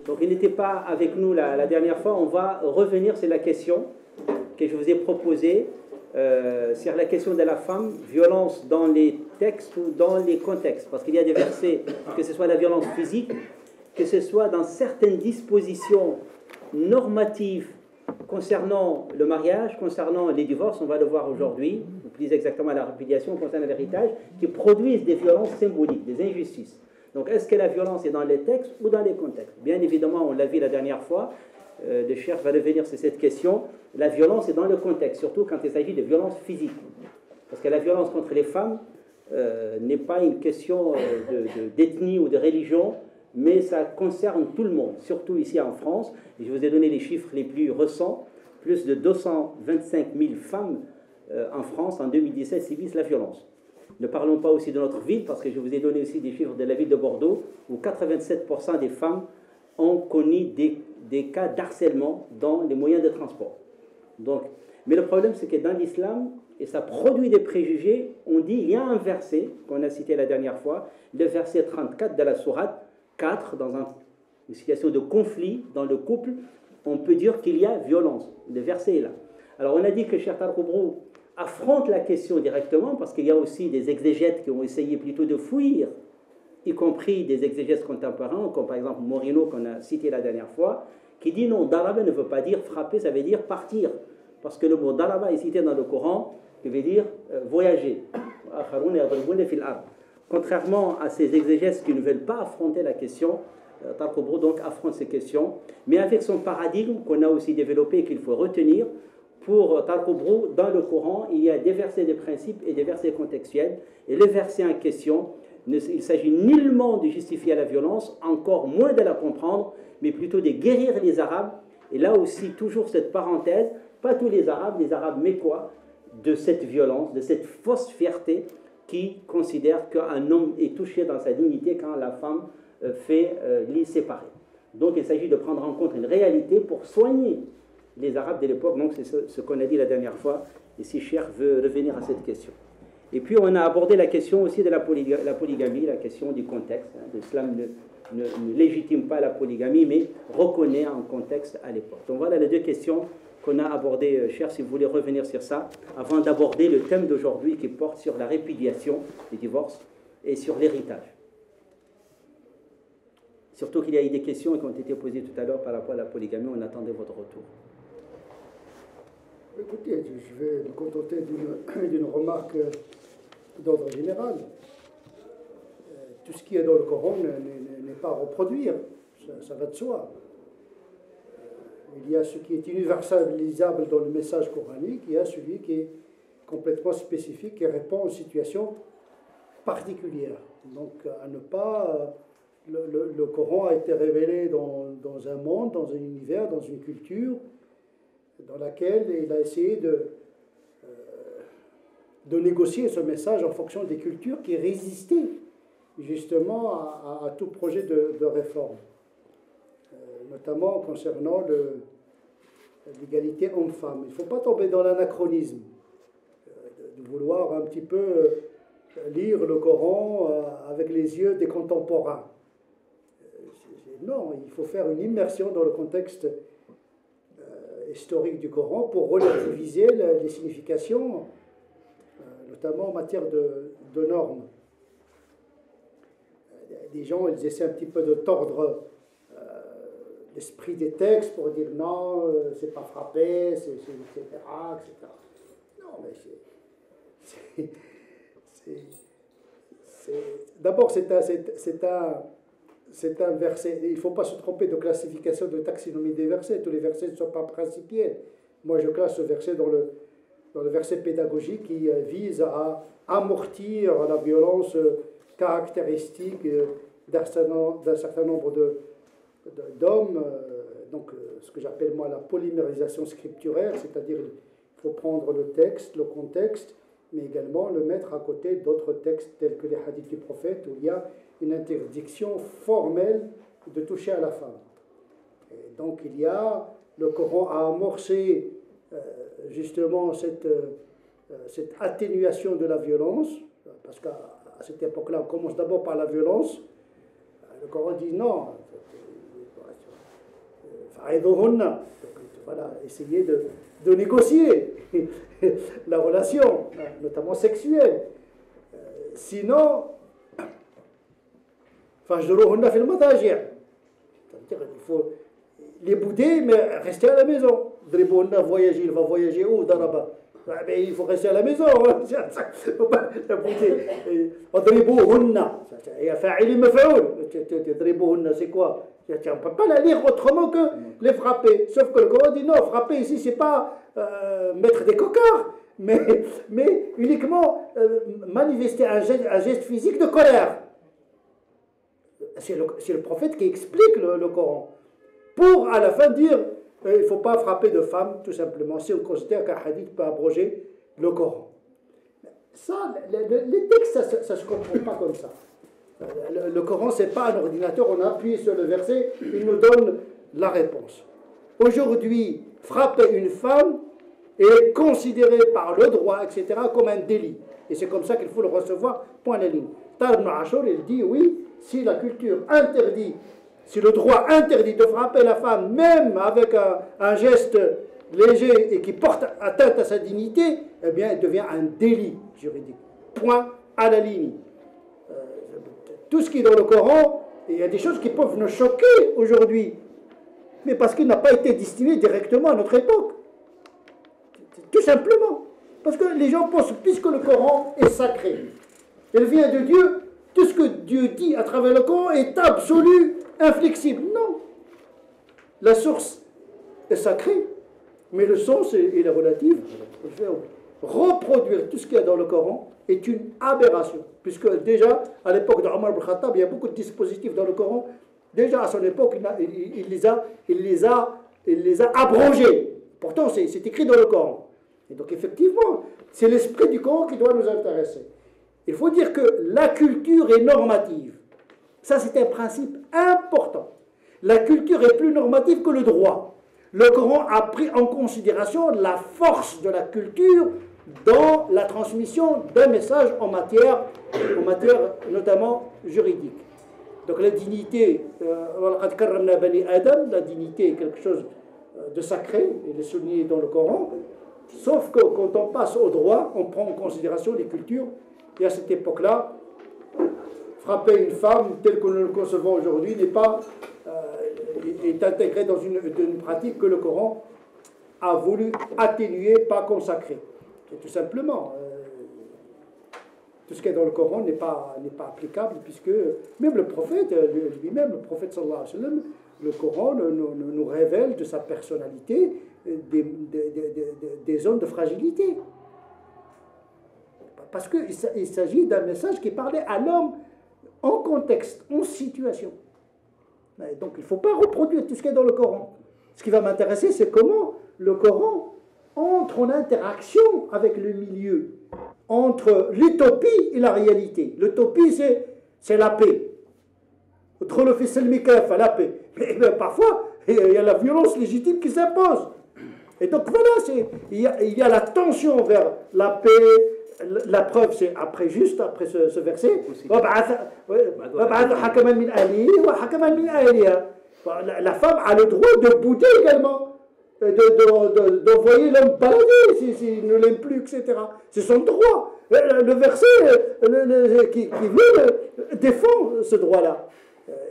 Donc il n'était pas avec nous la dernière fois. On va revenir sur la question que je vous ai proposée, sur la question de la femme, violence dans les textes ou dans les contextes. Parce qu'il y a des versets, que ce soit la violence physique, que ce soit dans certaines dispositions normatives concernant le mariage, concernant les divorces, on va le voir aujourd'hui, ou plus exactement la répudiation, concernant l'héritage, qui produisent des violences symboliques, des injustices. Donc, est-ce que la violence est dans les textes ou dans les contextes? Bien évidemment, on l'a vu la dernière fois, le cheikh va revenir sur cette question, la violence est dans le contexte, surtout quand il s'agit de violences physiques. Parce que la violence contre les femmes n'est pas une question d'ethnie ou de religion, mais ça concerne tout le monde, surtout ici en France. Et je vous ai donné les chiffres les plus récents, plus de 225 000 femmes en France en 2017 subissent la violence. Ne parlons pas aussi de notre ville, parce que je vous ai donné aussi des chiffres de la ville de Bordeaux, où 87% des femmes ont connu des cas d'harcèlement dans les moyens de transport. Donc, mais le problème, c'est que dans l'islam, et ça produit des préjugés, on dit, il y a un verset qu'on a cité la dernière fois, le verset 34 de la sourate 4, dans une situation de conflit dans le couple, on peut dire qu'il y a violence. Le verset est là. Alors on a dit que Cheikh Al-Qubrou affronte la question directement, parce qu'il y a aussi des exégètes qui ont essayé plutôt de fuir, y compris des exégètes contemporains, comme par exemple Morino, qu'on a cité la dernière fois, qui dit non, daraba ne veut pas dire frapper, ça veut dire partir. Parce que le mot daraba est cité dans le Coran, qui veut dire voyager. Contrairement à ces exégètes qui ne veulent pas affronter la question, Al-Qubrou donc affronte ces questions, mais avec son paradigme qu'on a aussi développé et qu'il faut retenir. Pour Al-Qubrou, dans le Coran, il y a des versets de principe et des versets contextuels. Et le verset en question, il s'agit nullement de justifier la violence, encore moins de la comprendre, mais plutôt de guérir les Arabes. Et là aussi, toujours cette parenthèse, pas tous les Arabes mécois, de cette violence, de cette fausse fierté qui considère qu'un homme est touché dans sa dignité quand la femme fait les séparer. Donc il s'agit de prendre en compte une réalité pour soigner les Arabes de l'époque. Donc c'est ce qu'on a dit la dernière fois, et si Cheikh veut revenir à cette question. Et puis on a abordé la question aussi de la polygamie, la question du contexte. L'islam ne légitime pas la polygamie, mais reconnaît un contexte à l'époque. Donc voilà les deux questions qu'on a abordées, Cheikh, si vous voulez revenir sur ça, avant d'aborder le thème d'aujourd'hui qui porte sur la répudiation des divorces et sur l'héritage. Surtout qu'il y a eu des questions qui ont été posées tout à l'heure par rapport à la polygamie, on attendait votre retour. Écoutez, je vais me contenter d'une remarque d'ordre général. Tout ce qui est dans le Coran n'est pas à reproduire, ça va de soi. Il y a ce qui est universalisable dans le message coranique, il y a celui qui est complètement spécifique, qui répond aux situations particulières. Donc, à ne pas... Le Coran a été révélé dans un monde, dans un univers, dans une culture, dans laquelle il a essayé de négocier ce message en fonction des cultures qui résistaient justement à tout projet de réforme, notamment concernant l'égalité homme-femme. Il ne faut pas tomber dans l'anachronisme, de vouloir un petit peu lire le Coran avec les yeux des contemporains. Non, il faut faire une immersion dans le contexte historique du Coran pour relativiser les significations, notamment en matière de normes. Des gens, ils essaient un petit peu de tordre l'esprit des textes pour dire non, c'est pas frappé, etc., etc. Non, mais d'abord, c'est un verset. Il ne faut pas se tromper de classification, de taxinomie des versets. Tous les versets ne sont pas principiels. Moi, je classe ce verset dans le verset pédagogique qui vise à amortir la violence caractéristique d'un certain nombre d'hommes. Donc, ce que j'appelle moi la polymérisation scripturaire, c'est-à-dire il faut prendre le texte, le contexte, mais également le mettre à côté d'autres textes tels que les hadiths du prophète, où il y a une interdiction formelle de toucher à la femme. Et donc le Coran a amorcé justement cette atténuation de la violence, parce qu'à cette époque-là, on commence d'abord par la violence. Le Coran dit non, Voilà, essayer de négocier la relation, notamment sexuelle. Sinon, فاجروهن في المضاجع. C'est-à-dire il faut les bouder, mais rester à la maison. Dribohunna, voyager, il va voyager où? Daraba. Mais il faut rester à la maison. Dribohunna. Il y a fa'il maf'oul. Dribohunna, c'est quoi? On ne peut pas la lire autrement que les frapper. Sauf que le Coran dit non, frapper ici, c'est pas mettre des cocards, mais uniquement manifester un geste physique de colère. C'est le prophète qui explique le Coran. Pour à la fin dire, il ne faut pas frapper de femmes, tout simplement, si on considère qu'un hadith peut abroger le Coran. Ça, les textes, ça ne se comprend pas comme ça. Le Coran, ce n'est pas un ordinateur, on appuie sur le verset, il nous donne la réponse. Aujourd'hui, frapper une femme est considéré par le droit, etc., comme un délit. Et c'est comme ça qu'il faut le recevoir, point de ligne. Tar ibn Ashur, il dit, oui, si la culture interdit, si le droit interdit de frapper la femme, même avec un geste léger et qui porte atteinte à sa dignité, eh bien, il devient un délit juridique. Point à la ligne. Tout ce qui est dans le Coran, il y a des choses qui peuvent nous choquer aujourd'hui, mais parce qu'il n'a pas été destiné directement à notre époque. Tout simplement. Parce que les gens pensent, puisque le Coran est sacré, il vient de Dieu, tout ce que Dieu dit à travers le Coran est absolu, inflexible. Non. La source est sacrée, mais le sens il est relatif. Reproduire tout ce qu'il y a dans le Coran est une aberration. Puisque déjà, à l'époque de Omar ibn Khattab, il y a beaucoup de dispositifs dans le Coran. Déjà à son époque, il les a abrogés. Pourtant, c'est écrit dans le Coran. Et donc effectivement, c'est l'esprit du Coran qui doit nous intéresser. Il faut dire que la culture est normative. Ça, c'est un principe important. La culture est plus normative que le droit. Le Coran a pris en considération la force de la culture dans la transmission d'un message en matière notamment juridique. Donc la dignité, la dignité est quelque chose de sacré, il est souligné dans le Coran, sauf que quand on passe au droit, on prend en considération les cultures. Et à cette époque-là, frapper une femme telle que nous le concevons aujourd'hui est intégré dans une pratique que le Coran a voulu atténuer, pas consacrer. Et tout simplement, tout ce qui est dans le Coran n'est pas applicable, puisque même le prophète lui-même, le prophète sallallahu alayhi wa sallam, le Coran nous révèle de sa personnalité des zones de fragilité. Parce qu'il s'agit d'un message qui parlait à l'homme en contexte, en situation. Donc il ne faut pas reproduire tout ce qui est dans le Coran. Ce qui va m'intéresser, c'est comment le Coran entre en interaction avec le milieu, entre l'utopie et la réalité. L'utopie, c'est la paix. La paix. Mais parfois, il y a la violence légitime qui s'impose. Et donc voilà, il y a la tension vers la paix. La preuve, c'est juste après ce verset. La femme a le droit de bouder également, d'envoyer l'homme balader s'il ne l'aime plus, etc. C'est son droit. Le verset qui vient défend ce droit-là.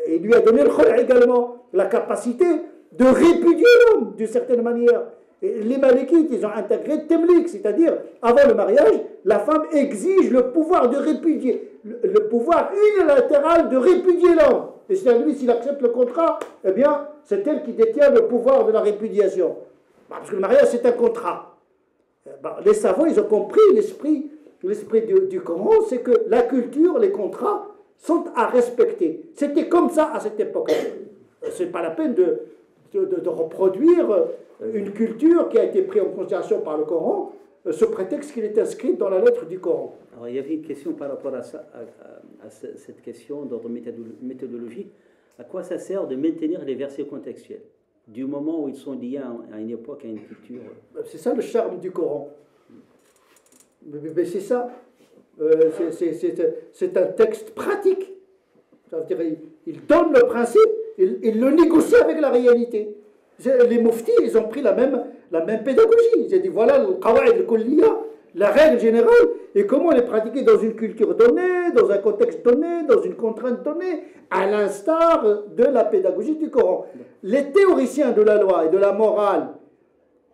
Il lui a donné le khol' également, la capacité de répudier l'homme d'une certaine manière. Et les Malikites, ils ont intégré Temlik, c'est-à-dire, avant le mariage, la femme exige le pouvoir de répudier, le pouvoir unilatéral de répudier l'homme. Et c'est à lui, s'il accepte le contrat, eh bien, c'est elle qui détient le pouvoir de la répudiation. Parce que le mariage, c'est un contrat. Les savants, ils ont compris l'esprit du Coran, c'est que la culture, les contrats, sont à respecter. C'était comme ça à cette époque. C'est pas la peine de reproduire une culture qui a été prise en considération par le Coran, sous prétexte qu'il est inscrit dans la lettre du Coran. Alors il y avait une question par rapport à cette question d'ordre méthodologique. À quoi ça sert de maintenir les versets contextuels du moment où ils sont liés à une époque, à une culture? C'est ça le charme du Coran. Mais c'est ça. C'est un texte pratique. Ça veut dire, il donne le principe, il le négocie avec la réalité. Les muftis, ils ont pris la même pédagogie. Ils ont dit voilà le qawa'id al-kulliya, la règle générale, et comment les pratiquer dans une culture donnée, dans un contexte donné, dans une contrainte donnée, à l'instar de la pédagogie du Coran. Les théoriciens de la loi et de la morale,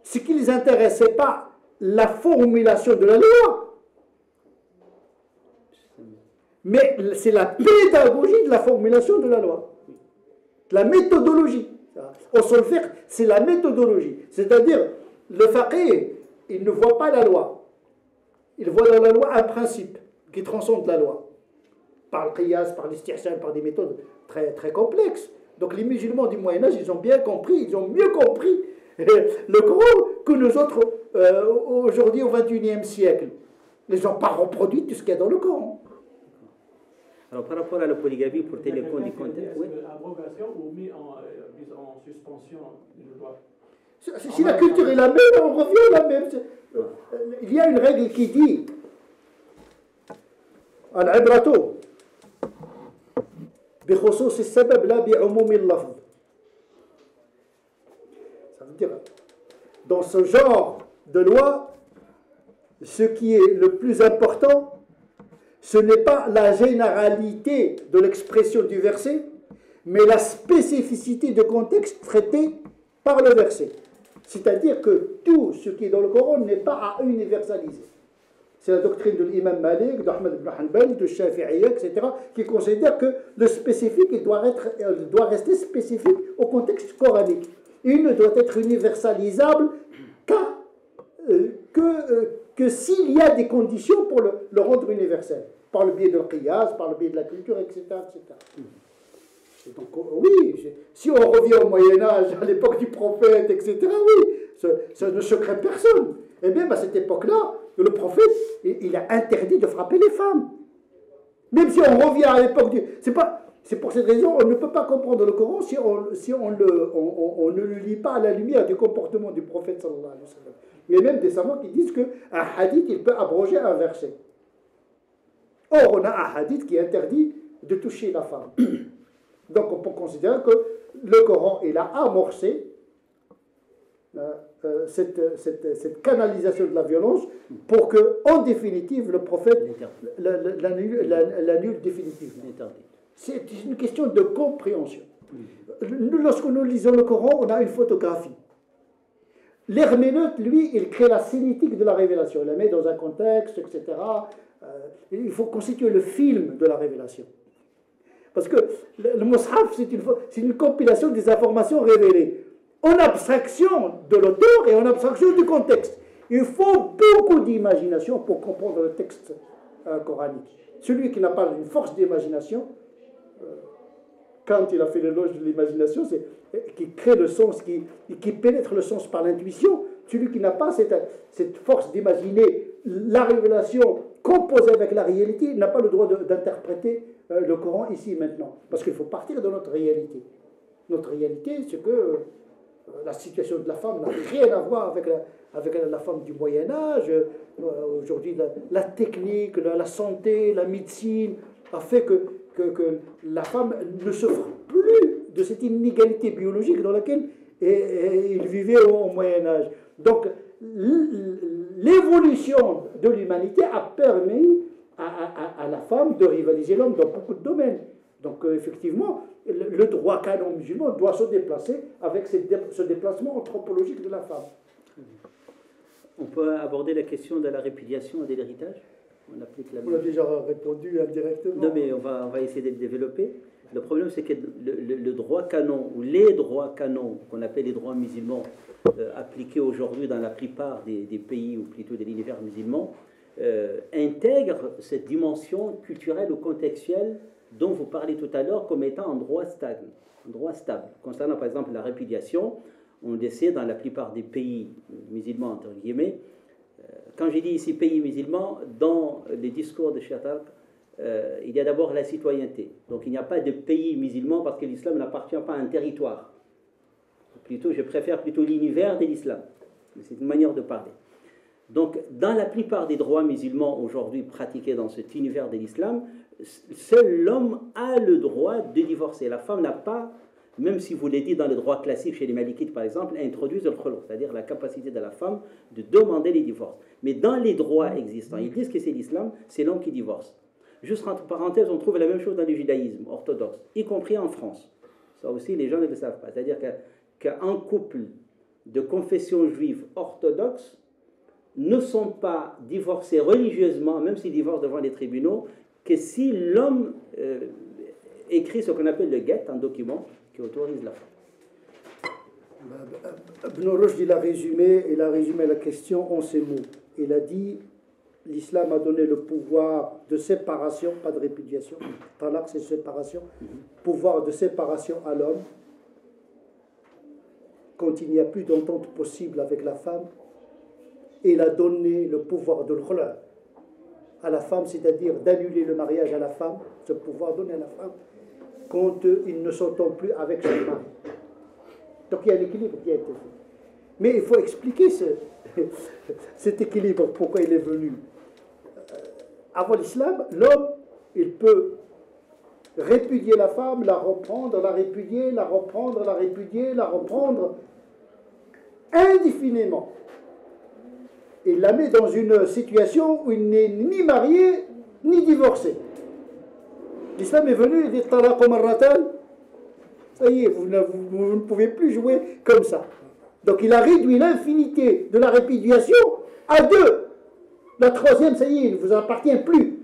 ce qui les intéressait pas la formulation de la loi, mais c'est la pédagogie de la formulation de la loi, la méthodologie. Au solfège, c'est la méthodologie. C'est-à-dire, le faqih, il ne voit pas la loi. Il voit dans la loi un principe qui transcende la loi. Par le qiyas, par l'istihsan, par des méthodes très, très complexes. Donc les musulmans du Moyen-Âge, ils ont bien compris, ils ont mieux compris le Coran que nous autres aujourd'hui au XXIe siècle. Ils n'ont pas reproduit tout ce qu'il y a dans le Coran. Alors, par rapport à la polygamie, pour tenir compte du contexte, oui. Abrogation ou mis en suspension une loi. Si la culture est la même, on revient à la même. Il y a une règle qui dit Al-ibratu bi khusus as-sabab la bi umum al-lafz. Ça veut dire, dans ce genre de loi, ce qui est le plus important, ce n'est pas la généralité de l'expression du verset, mais la spécificité de contexte traité par le verset. C'est-à-dire que tout ce qui est dans le Coran n'est pas à universaliser. C'est la doctrine de l'imam Malik, d'Ahmed ibn Hanbal, de Shafi'iyya, etc., qui considère que le spécifique il doit rester spécifique au contexte coranique. Il ne doit être universalisable que s'il y a des conditions pour le rendre universel, par le biais de qiyas, par le biais de la culture, etc. etc. Donc oui, si on revient au Moyen-Âge, à l'époque du prophète, etc., oui, ça ne choquerait personne. Et même à cette époque-là, le prophète, il a interdit de frapper les femmes. Même si on revient à l'époque du... C'est pour cette raison on ne peut pas comprendre le Coran si on ne le lit pas à la lumière du comportement du prophète sallallahu alayhi wa sallam. Il y a même des savants qui disent qu'un hadith, il peut abroger un verset. Or, on a un hadith qui interdit de toucher la femme. Donc, on peut considérer que le Coran, il a amorcé cette canalisation de la violence pour que, en définitive, le prophète l'annule définitivement. C'est une question de compréhension. Lorsque nous lisons le Coran, on a une photographie. L'herméneute, lui, il crée la cinétique de la révélation. Il la met dans un contexte, etc. Il faut constituer le film de la révélation. Parce que le Mus'haf, c'est une compilation des informations révélées, en abstraction de l'auteur et en abstraction du contexte. Il faut beaucoup d'imagination pour comprendre le texte coranique. Celui qui n'a pas une force d'imagination, quand il a fait l'éloge de l'imagination, c'est qui crée le sens, qui pénètre le sens par l'intuition. Celui qui n'a pas cette force d'imaginer la révélation composée avec la réalité, il n'a pas le droit d'interpréter le Coran ici et maintenant. Parce qu'il faut partir de notre réalité. Notre réalité, c'est que la situation de la femme n'a rien à voir avec la femme du Moyen-Âge. Aujourd'hui, la technique, la santé, la médecine a fait que la femme ne souffre plus de cette inégalité biologique dans laquelle il vivait au Moyen-Âge. Donc, l'évolution de l'humanité a permis à la femme de rivaliser l'homme dans beaucoup de domaines. Donc, effectivement, le droit canon musulman doit se déplacer avec ce déplacement anthropologique de la femme. On peut aborder la question de la répudiation et de l'héritage. On a déjà répondu indirectement. Non, mais on va essayer de le développer. Le problème, c'est que le droit canon, ou les droits canons, qu'on appelle les droits musulmans, appliqués aujourd'hui dans la plupart des pays, ou plutôt de l'univers musulman, intègrent cette dimension culturelle ou contextuelle dont vous parlez tout à l'heure comme étant un droit stable. Concernant par exemple la répudiation, on le sait dans la plupart des pays musulmans, entre guillemets. Quand j'ai dit ici pays musulmans, dans les discours de Cheikh Tarq, il y a d'abord la citoyenneté. Donc il n'y a pas de pays musulman parce que l'islam n'appartient pas à un territoire. Je préfère plutôt l'univers de l'islam. C'est une manière de parler. Donc dans la plupart des droits musulmans aujourd'hui pratiqués dans cet univers de l'islam, seul l'homme a le droit de divorcer. La femme n'a pas même si vous l'avez dit dans les droits classiques chez les Malikites par exemple, introduisent le khulu, c'est-à-dire la capacité de la femme de demander les divorces. Mais dans les droits existants, ils disent que c'est l'islam, c'est l'homme qui divorce. Juste entre parenthèses, on trouve la même chose dans le judaïsme orthodoxe, y compris en France. Ça aussi, les gens ne le savent pas. C'est-à-dire qu'un couple de confession juive orthodoxe ne sont pas divorcés religieusement, même s'ils divorcent devant les tribunaux, que si l'homme écrit ce qu'on appelle le get, un document qui autorise la femme. Ibn Rushd, il a résumé la question en ces mots. Il a dit, l'islam a donné le pouvoir de séparation, pas de répudiation, talaq c'est séparation, pouvoir de séparation à l'homme, quand il n'y a plus d'entente possible avec la femme, et il a donné le pouvoir de l'khula à la femme, c'est-à-dire d'annuler le mariage à la femme, ce pouvoir donné à la femme, quand il ne s'entend plus avec son mari. Donc il y a un équilibre qui a été fait. Mais il faut expliquer cet équilibre, pourquoi il est venu. Avant l'islam, l'homme, il peut répudier la femme, la reprendre, la répudier, la reprendre, la répudier, la reprendre, indéfiniment. Il la met dans une situation où il n'est ni marié, ni divorcé. L'islam est venu et dit talaq marratan. Ça y est, vous ne pouvez plus jouer comme ça. Donc il a réduit l'infinité de la répudiation à 2. La troisième, ça y est, il ne vous appartient plus.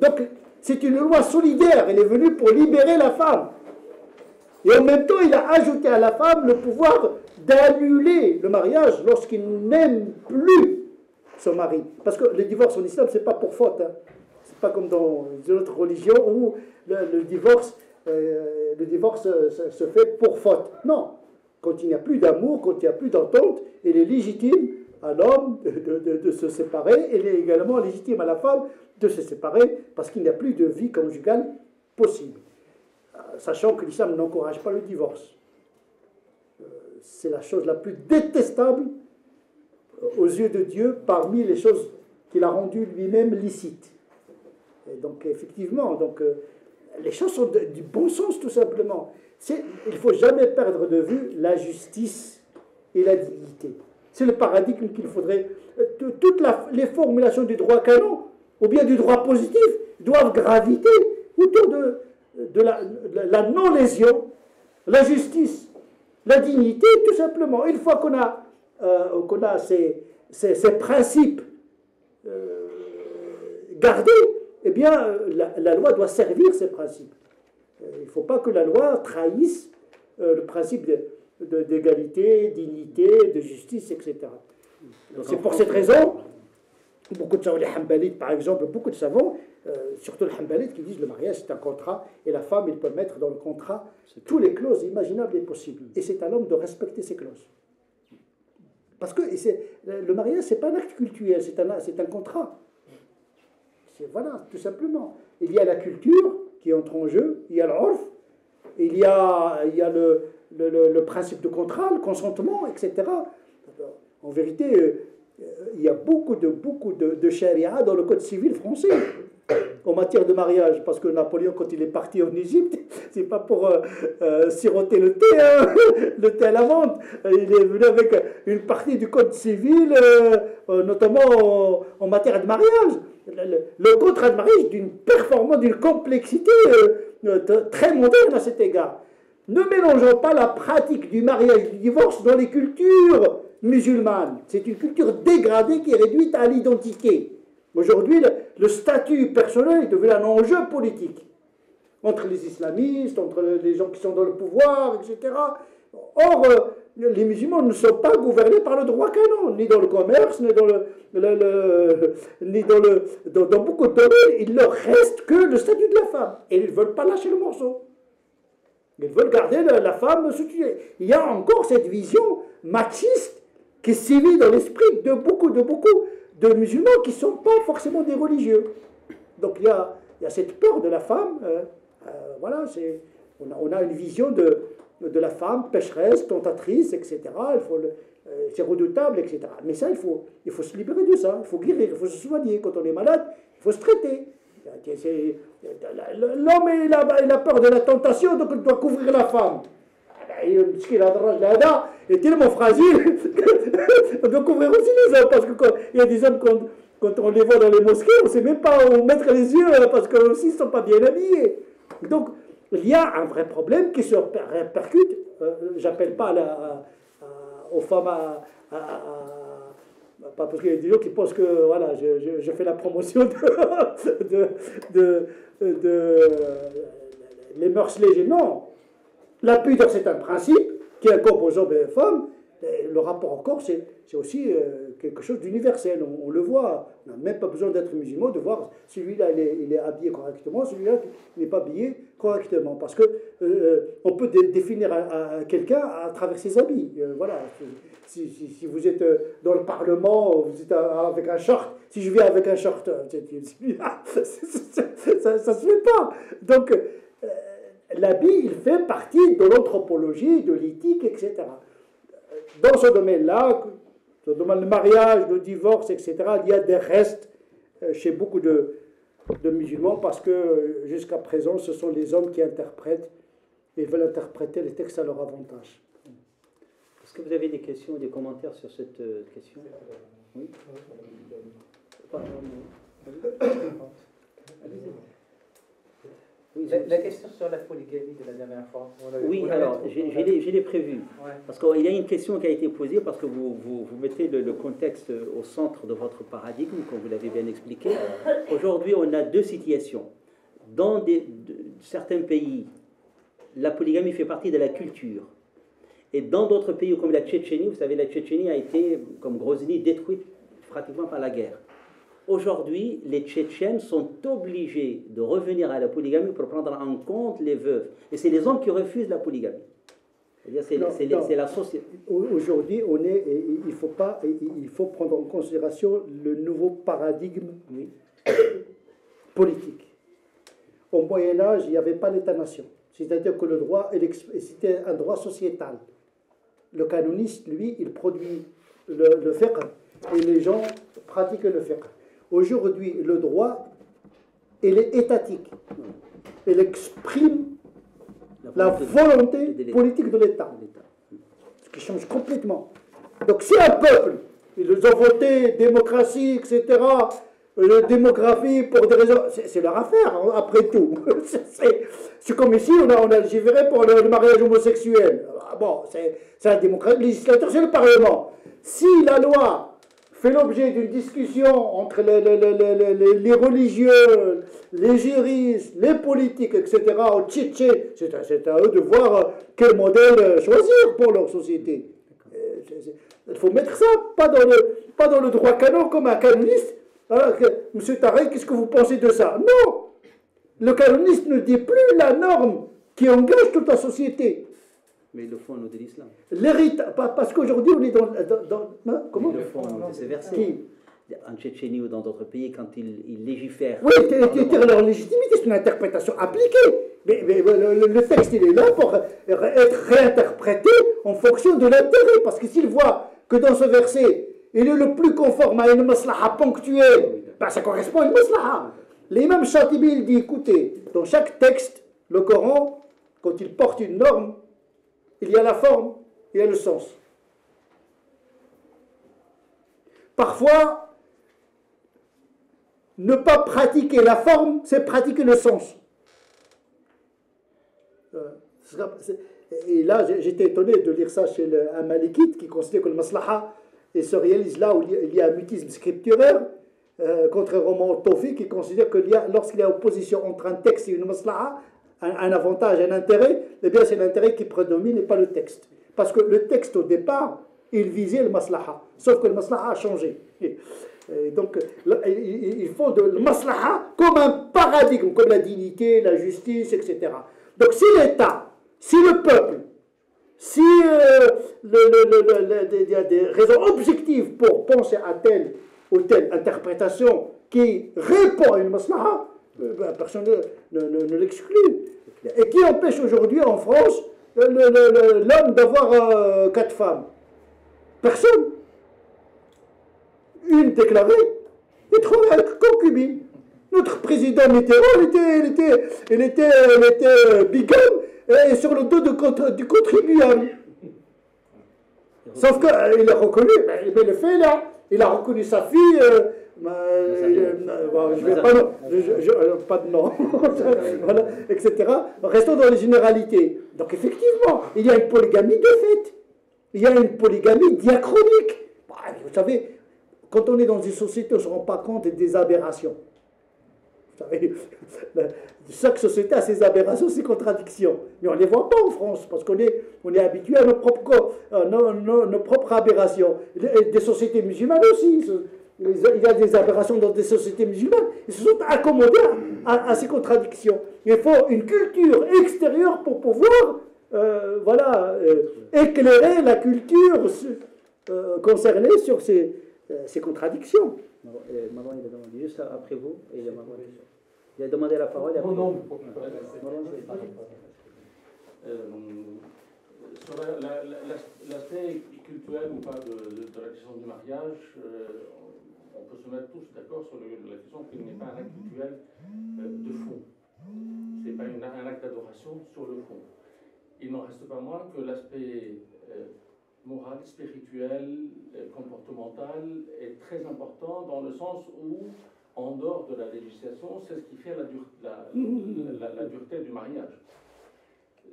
Donc c'est une loi solidaire. Elle est venue pour libérer la femme. Et en même temps, il a ajouté à la femme le pouvoir d'annuler le mariage lorsqu'il n'aime plus son mari. Parce que le divorce en islam, ce n'est pas pour faute. Hein. Ce n'est pas comme dans les autres religions où le divorce se fait pour faute. Non. Quand il n'y a plus d'amour, quand il n'y a plus d'entente, il est légitime à l'homme de se séparer. Il est également légitime à la femme de se séparer parce qu'il n'y a plus de vie conjugale possible. Sachant que l'islam n'encourage pas le divorce. C'est la chose la plus détestable aux yeux de Dieu parmi les choses qu'il a rendues lui-même licites. Et donc effectivement, les choses sont du bon sens tout simplement. Il ne faut jamais perdre de vue la justice et la dignité. C'est le paradigme qu'il faudrait... Toutes les formulations du droit canon, ou bien du droit positif, doivent graviter autour de la non-lésion, la justice, la dignité, tout simplement. Une fois qu'on a ces principes gardés, eh bien, la loi doit servir ces principes. Il ne faut pas que la loi trahisse le principe d'égalité, dignité, de justice, etc. C'est pour cette raison, beaucoup de savants, les Hanbalites par exemple, beaucoup de savants, surtout les Hanbalites, qui disent que le mariage c'est un contrat, et la femme, il peut mettre dans le contrat toutes les clauses imaginables et possibles. Et c'est à l'homme de respecter ces clauses. Parce que le mariage, ce n'est pas un acte cultuel, c'est un contrat. Voilà, tout simplement. Il y a la culture qui entre en jeu, il y a l'urf, il y a le principe de contrat, le consentement, etc. En vérité, il y a beaucoup de charia dans le code civil français en matière de mariage, parce que Napoléon, quand il est parti en Égypte, c'est pas pour siroter le thé, hein, le thé à la menthe. Il est venu avec une partie du code civil, notamment en matière de mariage. Le contrat de mariage d'une performance, d'une complexité très moderne à cet égard. Ne mélangeons pas la pratique du mariage et du divorce dans les cultures musulmanes. C'est une culture dégradée qui est réduite à l'identité. Aujourd'hui, le statut personnel est devenu un enjeu politique. Entre les islamistes, entre les gens qui sont dans le pouvoir, etc. Or, les musulmans ne sont pas gouvernés par le droit canon, ni dans le commerce, ni dans dans beaucoup de domaines. Il leur reste que le statut de la femme. Et ils ne veulent pas lâcher le morceau. Ils veulent garder la femme soutenue. Il y a encore cette vision machiste qui sévit dans l'esprit de beaucoup de musulmans qui ne sont pas forcément des religieux. Donc il y a cette peur de la femme. Voilà, on a une vision de la femme pécheresse, tentatrice, etc. C'est redoutable, etc. Mais ça, il faut se libérer de ça. Il faut guérir, il faut se soigner. Quand on est malade, il faut se traiter. L'homme il a peur de la tentation, donc il doit couvrir la femme. est tellement fragile. Donc on verra aussi les hommes, parce qu'il y a des hommes, quand on les voit dans les mosquées, on ne sait même pas où mettre les yeux, parce qu'eux aussi ne sont pas bien habillés. Donc il y a un vrai problème qui se répercute. J'appelle pas aux femmes pas parce qu'il y a des gens qui pensent que voilà, je fais la promotion de les mœurs légères. Non, la pudeur c'est un principe qui incombe aux hommes et aux femmes. Et le rapport au corps c'est aussi quelque chose d'universel. On le voit, on n'a même pas besoin d'être musulman de voir celui-là il est habillé correctement, celui-là il n'est pas habillé correctement. Parce que on peut définir quelqu'un à travers ses habits. Voilà. Si vous êtes dans le Parlement, vous êtes avec un short, si je viens avec un short, ça se fait pas. Donc, l'habit, il fait partie de l'anthropologie, de l'éthique, etc. Dans ce domaine-là, le domaine du mariage, du divorce, etc., il y a des restes chez beaucoup de musulmans parce que jusqu'à présent, ce sont les hommes qui interprètent et veulent interpréter les textes à leur avantage. Est-ce que vous avez des questions ou des commentaires sur cette question? Oui. La question sur la polygamie de la dernière fois. Oui, alors, je l'ai prévu. Ouais. Parce qu'il y a une question qui a été posée, parce que vous mettez le contexte au centre de votre paradigme, comme vous l'avez bien expliqué. Aujourd'hui, on a deux situations. Dans certains pays, la polygamie fait partie de la culture. Et dans d'autres pays, comme la Tchétchénie, vous savez, la Tchétchénie a été, comme Grozny, détruite pratiquement par la guerre. Aujourd'hui, les Tchétchènes sont obligés de revenir à la polygamie pour prendre en compte les veuves. Et c'est les hommes qui refusent la polygamie. C'est la société. Aujourd'hui, il faut prendre en considération le nouveau paradigme politique. Au Moyen-Âge, il n'y avait pas l'État-nation. C'est-à-dire que le droit, c'était un droit sociétal. Le canoniste, lui, il produit le fiqh et les gens pratiquent le fiqh. Aujourd'hui, le droit, il est étatique. Il exprime la volonté politique de l'État. Ce qui change complètement. Donc si un peuple, ils ont voté démocratie, etc., démographie pour des raisons, c'est leur affaire, hein, après tout. C'est comme ici, on a légiféré pour le mariage homosexuel. Bon, c'est la démocratie, le législateur, c'est le Parlement. Si la loi fait l'objet d'une discussion entre les religieux, les juristes, les politiques, etc., au Tchétché, c'est à eux de voir quel modèle choisir pour leur société. Il faut mettre ça, pas dans le droit canon comme un canoniste. Alors, monsieur Tarek, qu'est-ce que vous pensez de ça? Non! Le canoniste ne dit plus la norme qui engage toute la société. Mais ils le font au nom de l'islam. Parce qu'aujourd'hui, on est dans comment? Ils le font, c'est versé. En Tchétchénie ou dans d'autres pays, quand ils légifèrent. Oui, leur légitimité, c'est une interprétation appliquée. Mais le texte, il est là pour être réinterprété en fonction de l'intérêt. Parce que s'il voit que dans ce verset, il est le plus conforme à une maslaha ponctuelle, ben ça correspond à une maslaha. L'imam Shatibi, il dit, écoutez, dans chaque texte, le Coran, quand il porte une norme, il y a la forme, il y a le sens. Parfois, ne pas pratiquer la forme, c'est pratiquer le sens. Et là, j'étais étonné de lire ça chez un malikite qui considère que le maslaha se réalise là où il y a un mutisme scripturaire, contrairement au Tawfiq qui considère que lorsqu'il y a opposition entre un texte et une maslaha, un avantage, un intérêt, eh bien c'est l'intérêt qui prédomine et pas le texte. Parce que le texte au départ, il visait le maslaha, sauf que le maslaha a changé. Et donc il faut le maslaha comme un paradigme, comme la dignité, la justice, etc. Donc si l'État, si le peuple, si il y a des raisons objectives pour penser à telle ou telle interprétation qui répond à une maslaha, personne ne l'exclut. Et qui empêche aujourd'hui en France l'homme d'avoir 4 femmes? Personne. Une déclarée et 3 concubines. Notre président Mitterrand, il était bigame, et sur le dos du contribuable. Sauf qu'il a reconnu, mais le fait là, il a reconnu sa fille. Je vais pas de nom, voilà, etc. Restons dans les généralités. Donc effectivement, il y a une polygamie de fait. Il y a une polygamie diachronique. Vous savez, quand on est dans une société, on ne se rend pas compte des aberrations. Vous savez, chaque société a ses aberrations, ses contradictions. Mais on ne les voit pas en France, parce qu'on est habitué à nos propres aberrations. Des sociétés musulmanes aussi. Il y a des aberrations dans des sociétés musulmanes. Ils se sont accommodés à ces contradictions. Il faut une culture extérieure pour pouvoir éclairer la culture concernée sur ces contradictions. Maman, il a demandé juste après vous. Il a demandé la parole. Après non. Sur l'aspect culturel ou pas de la question du mariage, on peut se mettre tous d'accord sur la question qu'il n'est pas un acte culturel de fond. Ce n'est pas un acte d'adoration sur le fond. Il n'en reste pas moins que l'aspect moral, spirituel, comportemental est très important dans le sens où, en dehors de la législation, c'est ce qui fait la dureté du mariage.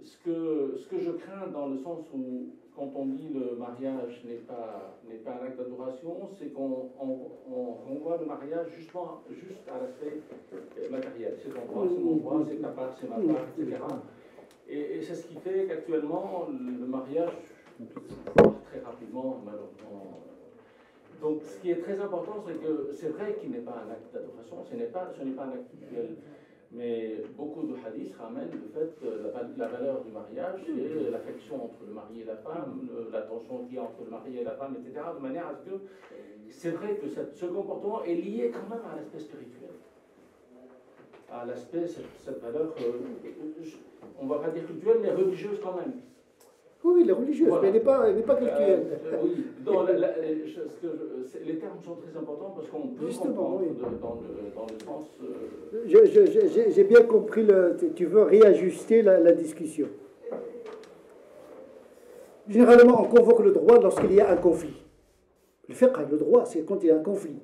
Ce que je crains dans le sens où, quand on dit le mariage n'est pas un acte d'adoration, c'est qu'on renvoie le mariage juste à l'aspect matériel. C'est ton droit, c'est mon droit, c'est ta part, c'est ma part, etc. Et c'est ce qui fait qu'actuellement, le mariage très rapidement, malheureusement. Donc, ce qui est très important, c'est que c'est vrai qu'il n'est pas un acte d'adoration, ce n'est pas un acte cultuel. Mais beaucoup de hadiths ramènent le fait que la valeur du mariage et l'affection entre le mari et la femme, l'attention qu'il y a entre le mari et la femme, etc., de manière à ce que c'est vrai que ce comportement est lié quand même à l'aspect spirituel, à l'aspect, cette valeur, on ne va pas dire culturelle, mais religieuse quand même. Oui, elle est religieuse, voilà. Mais elle n'est pas culturelle. Oui, les termes sont très importants parce qu'on peut comprendre dans le sens... J'ai bien compris, tu veux réajuster la discussion. Généralement, on convoque le droit lorsqu'il y a un conflit. Le fiqh, le droit, c'est quand il y a un conflit.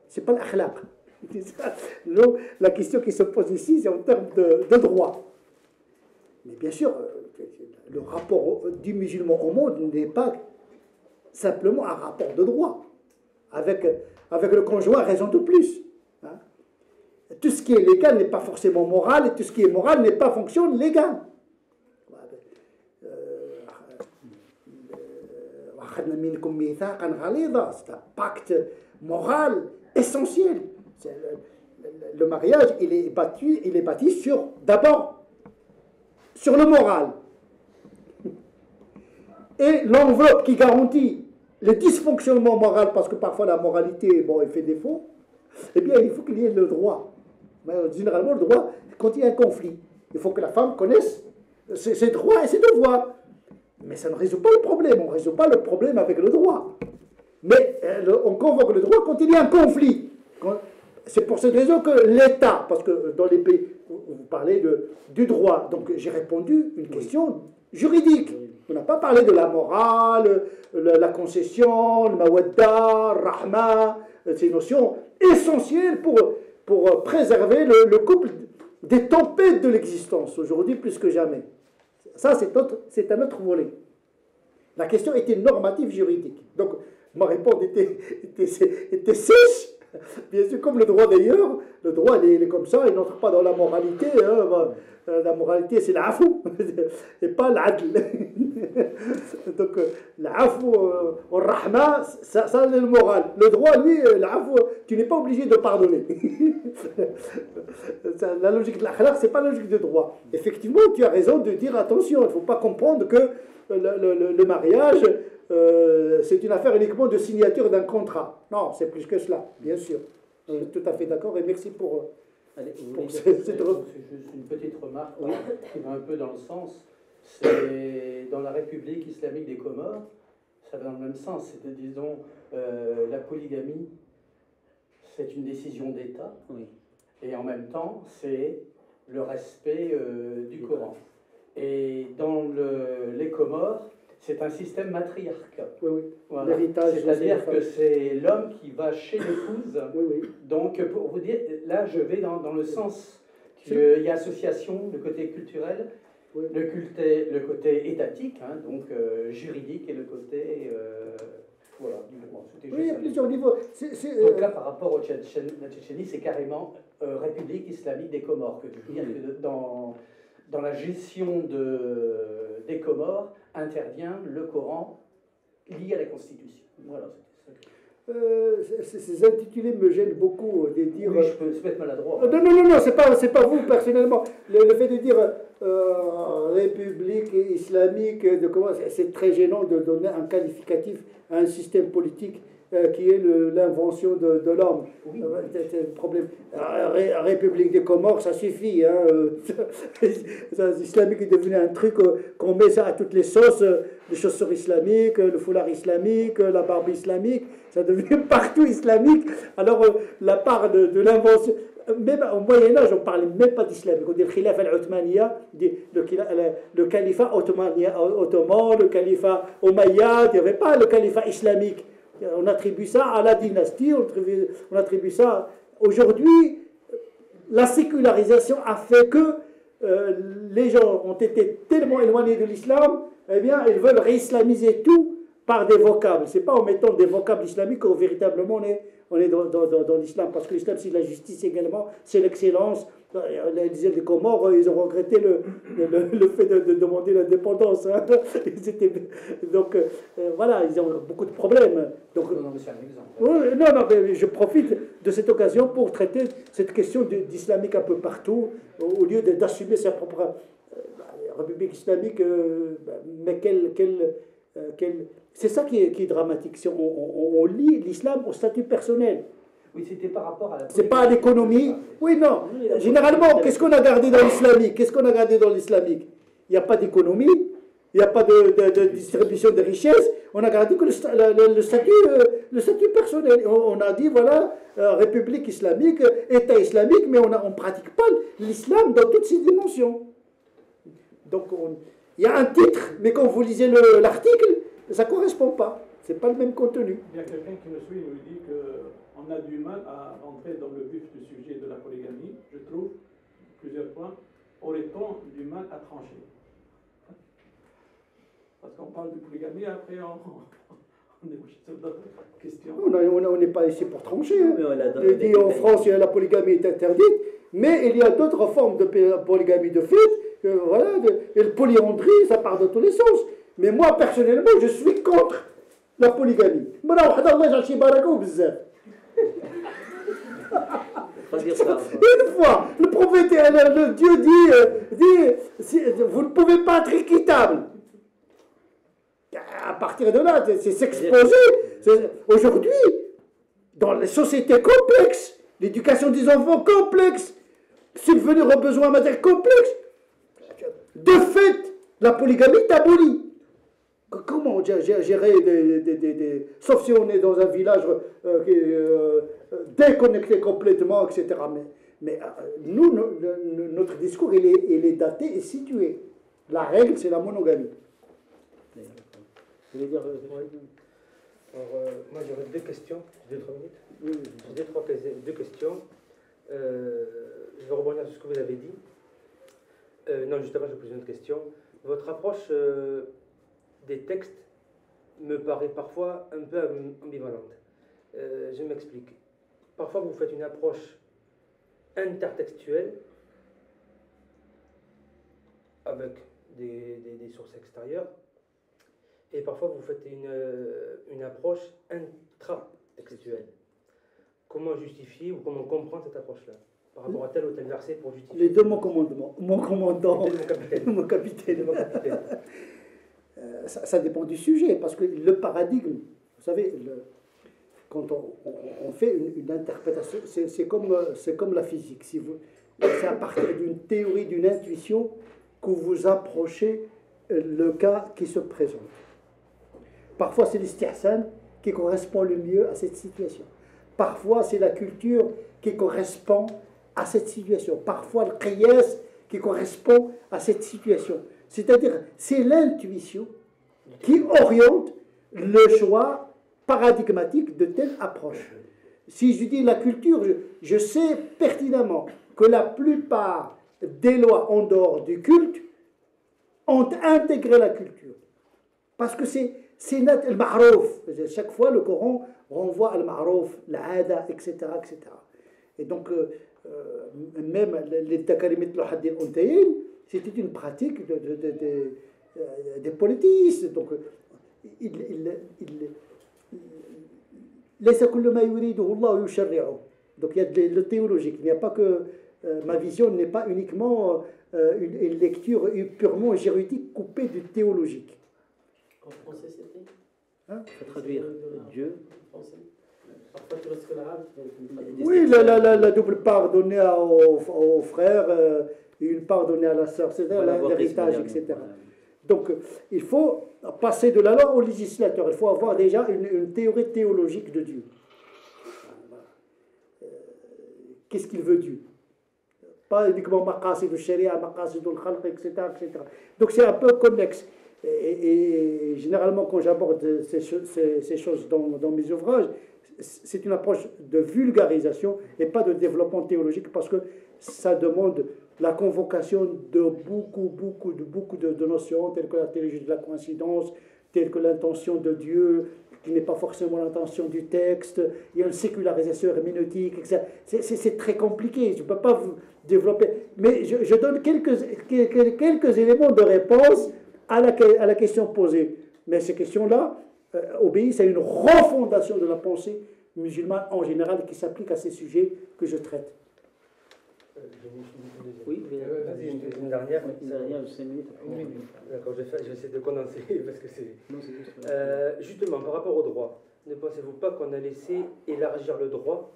Ce n'est pas l'akhlaq. La question qui se pose ici, c'est en termes de droit. Mais bien sûr, le rapport du musulman au monde n'est pas simplement un rapport de droit. Avec le conjoint, raison de plus. Hein? Tout ce qui est légal n'est pas forcément moral, et tout ce qui est moral n'est pas fonction légale. C'est un pacte moral essentiel. Le mariage, il est bâti d'abord sur le moral. Et l'enveloppe qui garantit le dysfonctionnement moral, parce que parfois la moralité, elle fait défaut, eh bien, il faut qu'il y ait le droit. Mais généralement, le droit, quand il y a un conflit, il faut que la femme connaisse ses droits et ses devoirs. Mais ça ne résout pas le problème. On ne résout pas le problème avec le droit. Mais on convoque le droit quand il y a un conflit. C'est pour cette raison que l'État, parce que dans les pays, vous parlez du droit, donc j'ai répondu une question juridique. On n'a pas parlé de la morale, la concession, le mawadda, le rahma, ces notions essentielles pour préserver le couple des tempêtes de l'existence, aujourd'hui plus que jamais. Ça, c'est un autre volet. La question était normative juridique. Donc, ma réponse était sèche. Bien sûr, comme le droit d'ailleurs, le droit il est comme ça, il n'entre pas dans la moralité. Hein, la moralité, c'est l'afou, et pas l'adl. Donc, l'afou, au rahma, ça c'est le moral. Le droit, lui, l'afou, tu n'es pas obligé de pardonner. La logique de l'akhlaq, c'est pas la logique de droit. Effectivement, tu as raison de dire attention, il ne faut pas comprendre que le mariage, c'est une affaire uniquement de signature d'un contrat. Non, c'est plus que cela, bien sûr. Je suis tout à fait d'accord et merci pour juste une petite remarque qui va un peu dans le sens. C'est dans la République islamique des Comores, ça va dans le même sens. C'est, disons, la polygamie, c'est une décision d'État, et en même temps, c'est le respect du Coran. Et dans les Comores, c'est un système matriarcal. Oui, oui. Voilà. L'héritage. C'est-à-dire que c'est l'homme qui va chez l'épouse. Oui, oui. Donc, pour vous dire, là, je vais dans le sens qu'il y a association, le côté culturel, Oui. le côté étatique, hein, donc juridique, et le côté... voilà. Bon, Oui, il y a plusieurs niveaux. Donc là, par rapport la Tchétchénie, c'est carrément République islamique des Comores, que je veux dire que dans la gestion des Comores intervient le Coran lié à la Constitution. Voilà, c'était ça. Ces intitulés me gênent beaucoup de dire. Oui, je peux être maladroit. Non, c'est pas vous personnellement. Le fait de dire République islamique, c'est très gênant de donner un qualificatif à un système politique qui est l'invention de l'homme. Oui. C'est un problème. République des Comores, ça suffit. Hein. L'islamique est devenu un truc qu'on met ça à toutes les sauces, les chaussures islamiques, le foulard islamique, la barbe islamique, ça devient partout islamique. Alors la part de l'invention, même au Moyen-Âge, on ne parlait même pas d'islamique. On dit le khilaf al-Uthmaniya, le califat ottoman, le califat omeyyade, il n'y avait pas le califat islamique. On attribue ça à la dynastie, on attribue ça. Aujourd'hui, la sécularisation a fait que les gens ont été tellement éloignés de l'islam, eh bien, ils veulent réislamiser tout par des vocables. Ce n'est pas en mettant des vocables islamiques que véritablement on est dans l'islam, parce que l'islam, c'est la justice également, c'est l'excellence. Les îles des Comores, ils ont regretté le fait de demander l'indépendance. Hein. Donc, voilà, ils ont beaucoup de problèmes. Donc, non, mais c'est un exemple. Non, mais je profite de cette occasion pour traiter cette question d'islamique un peu partout, au lieu d'assumer sa propre république islamique. Mais c'est ça qui est dramatique. Si on lie l'islam au statut personnel. Oui, c'était par rapport à la... C'est pas à l'économie. Oui, non. Généralement, qu'est-ce qu'on a gardé dans l'islamique? Il n'y a pas d'économie, il n'y a pas de distribution de richesses. On a gardé que le statut personnel. On a dit, voilà, république islamique, État islamique, mais on ne pratique pas l'islam dans toutes ses dimensions. Donc, il y a un titre, mais quand vous lisez l'article, ça ne correspond pas. Ce n'est pas le même contenu. Il y a quelqu'un qui me suit et nous dit qu'on a du mal à rentrer dans le vif du sujet de la polygamie. Je trouve, plusieurs points, aurait-on du mal à trancher? Parce qu'on parle de polygamie, après on est sur d'autres questions. On n'est pas ici pour trancher. Hein. Il dit en France, la polygamie est interdite, mais il y a d'autres formes de polygamie de fait. Voilà, et le polyandrie, ça part de tous les sens. Mais moi, personnellement, je suis contre la polygamie. Une fois, le prophète, le Dieu dit, vous ne pouvez pas être équitable. À partir de là, c'est s'exposer. Aujourd'hui, dans les sociétés complexes, l'éducation des enfants complexe, subvenir aux besoins matériels complexes, de fait, la polygamie est abolie. Comment gérer sauf si on est dans un village déconnecté complètement, etc. Mais nous, notre discours, il est daté et situé. La règle, c'est la monogamie. Vous voulez dire alors, moi, j'aurais deux questions. J'ai 2-3 minutes. Oui, j'ai deux questions. Je vais rebondir sur ce que vous avez dit. Non, juste avant, je vais poser une autre question. Votre approche des textes me paraît parfois un peu ambivalente. Je m'explique. Parfois, vous faites une approche intertextuelle avec des sources extérieures, et parfois vous faites une approche intratextuelle. Comment justifier ou comment comprendre cette approche-là par rapport à tel ou tel verset pour justifier? Les deux, mon commandant. Mon capitaine. Mon capitaine. Ça dépend du sujet, parce que le paradigme, vous savez, quand on fait une interprétation, c'est comme la physique. C'est à partir d'une théorie, d'une intuition, que vous approchez le cas qui se présente. Parfois, c'est l'istihsan qui correspond le mieux à cette situation. Parfois, c'est la culture qui correspond à cette situation. Parfois, le qiyas qui correspond à cette situation. C'est-à-dire, c'est l'intuition qui oriente le choix paradigmatique de telle approche. Si je dis la culture, je sais pertinemment que la plupart des lois en dehors du culte ont intégré la culture. Parce que c'est le ma'rouf. Chaque fois, le Coran renvoie al ma'rouf, l'ada, etc., etc. Et donc, même les takalimit l'hadil untayin, c'était une pratique des politistes. Donc, donc il y a le théologique. Il n'y a pas que ma vision n'est pas uniquement une lecture purement juridique coupée du théologique. En français, c'était Il faut traduire Dieu. En français. Parfois, tu restes que l'arabe. Oui, la double part donnée aux frères et une part donnée à la sœur, c'est-à-dire l'héritage, etc. Donc, il faut passer de la loi au législateur. Il faut avoir déjà une théorie théologique de Dieu. Qu'est-ce qu'il veut Dieu? Pas uniquement maqasid al-sharia, maqasid al-khalq, etc., etc. Donc, c'est un peu connexe. Et généralement, quand j'aborde ces choses dans mes ouvrages, c'est une approche de vulgarisation et pas de développement théologique, parce que ça demande la convocation de beaucoup de notions, telles que la théologie de la coïncidence, telles que l'intention de Dieu, qui n'est pas forcément l'intention du texte. Il y a une sécularisation herméneutique, etc. C'est très compliqué, je ne peux pas vous développer. Mais je donne quelques éléments de réponse à la question posée. Mais ces questions-là obéissent à une refondation de la pensée musulmane en général qui s'applique à ces sujets que je traite. Oui, vas-y, une dernière. Une dernière, 5 minutes. Oui, d'accord, je vais essayer de condenser parce que c'est. Justement, par rapport au droit, ne pensez-vous pas qu'on a laissé élargir le droit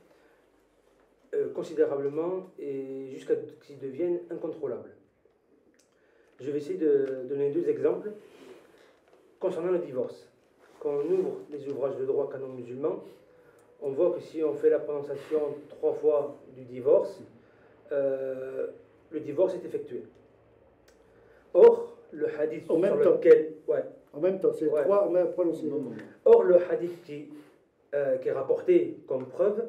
considérablement et jusqu'à ce qu'il devienne incontrôlable? Je vais essayer de donner 2 exemples concernant le divorce. Quand on ouvre les ouvrages de droit canon musulman, on voit que si on fait la prononciation 3 fois du divorce, le divorce est effectué. Or, le hadith en même sur lequel... Ouais. En même temps, c'est 3 en même prononcé. Or, le hadith qui est rapporté comme preuve,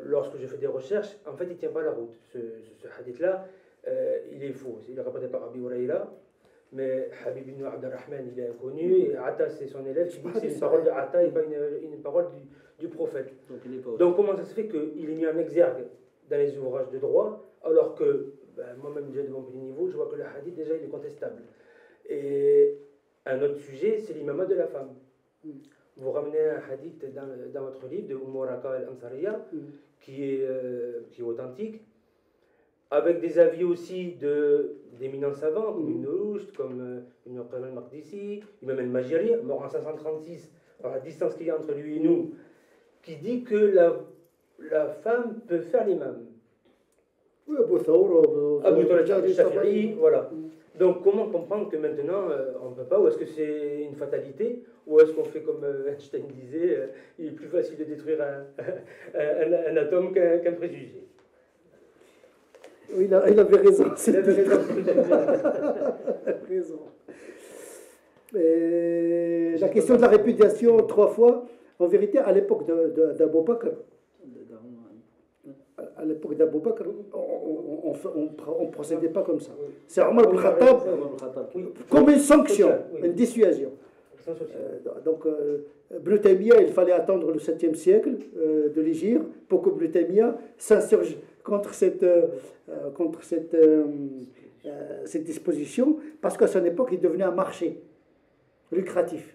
lorsque je fais des recherches, en fait, il ne tient pas la route. Ce hadith-là, il est faux. Il est rapporté par Abi Huraïra, mais Habib ibn Abdurrahman, il est inconnu, et Atta, c'est son élève, qui dit que c'est une parole de Atta et pas une parole du prophète. Donc comment ça se fait qu'il est mis en exergue dans les ouvrages de droit, alors que moi-même, déjà de mon petit niveau, je vois que le hadith, déjà, il est contestable. Et un autre sujet, c'est l'imama de la femme. Vous ramenez un hadith dans votre livre de Waraka al-Ansariya, qui est authentique, avec des avis aussi d'éminents savants, comme Ibn Rushd, comme Ibn Qayyim al-Maqdisi, Imam al-Majiri, mort en 536, par la distance qu'il y a entre lui et nous, qui dit que la femme peut faire l'imam. Oui, Abu Thawr, Abu Thawr al-Shafi'i, voilà. Donc comment comprendre que maintenant on ne peut pas, ou est-ce que c'est une fatalité, ou est-ce qu'on fait comme Einstein disait, il est plus facile de détruire un atome qu'un préjugé. Oui, il avait raison. Il avait raison. La question de la répudiation 3 fois, en vérité, à l'époque d'Abou Bakr, on ne procédait pas comme ça. C'est Omar ibn Khattab comme une sanction, une dissuasion. Donc, Ibn Taymiyyah, il fallait attendre le 7e siècle de l'Hégire pour que Ibn Taymiyyah s'insurge contre cette disposition, parce qu'à son époque, il devenait un marché lucratif.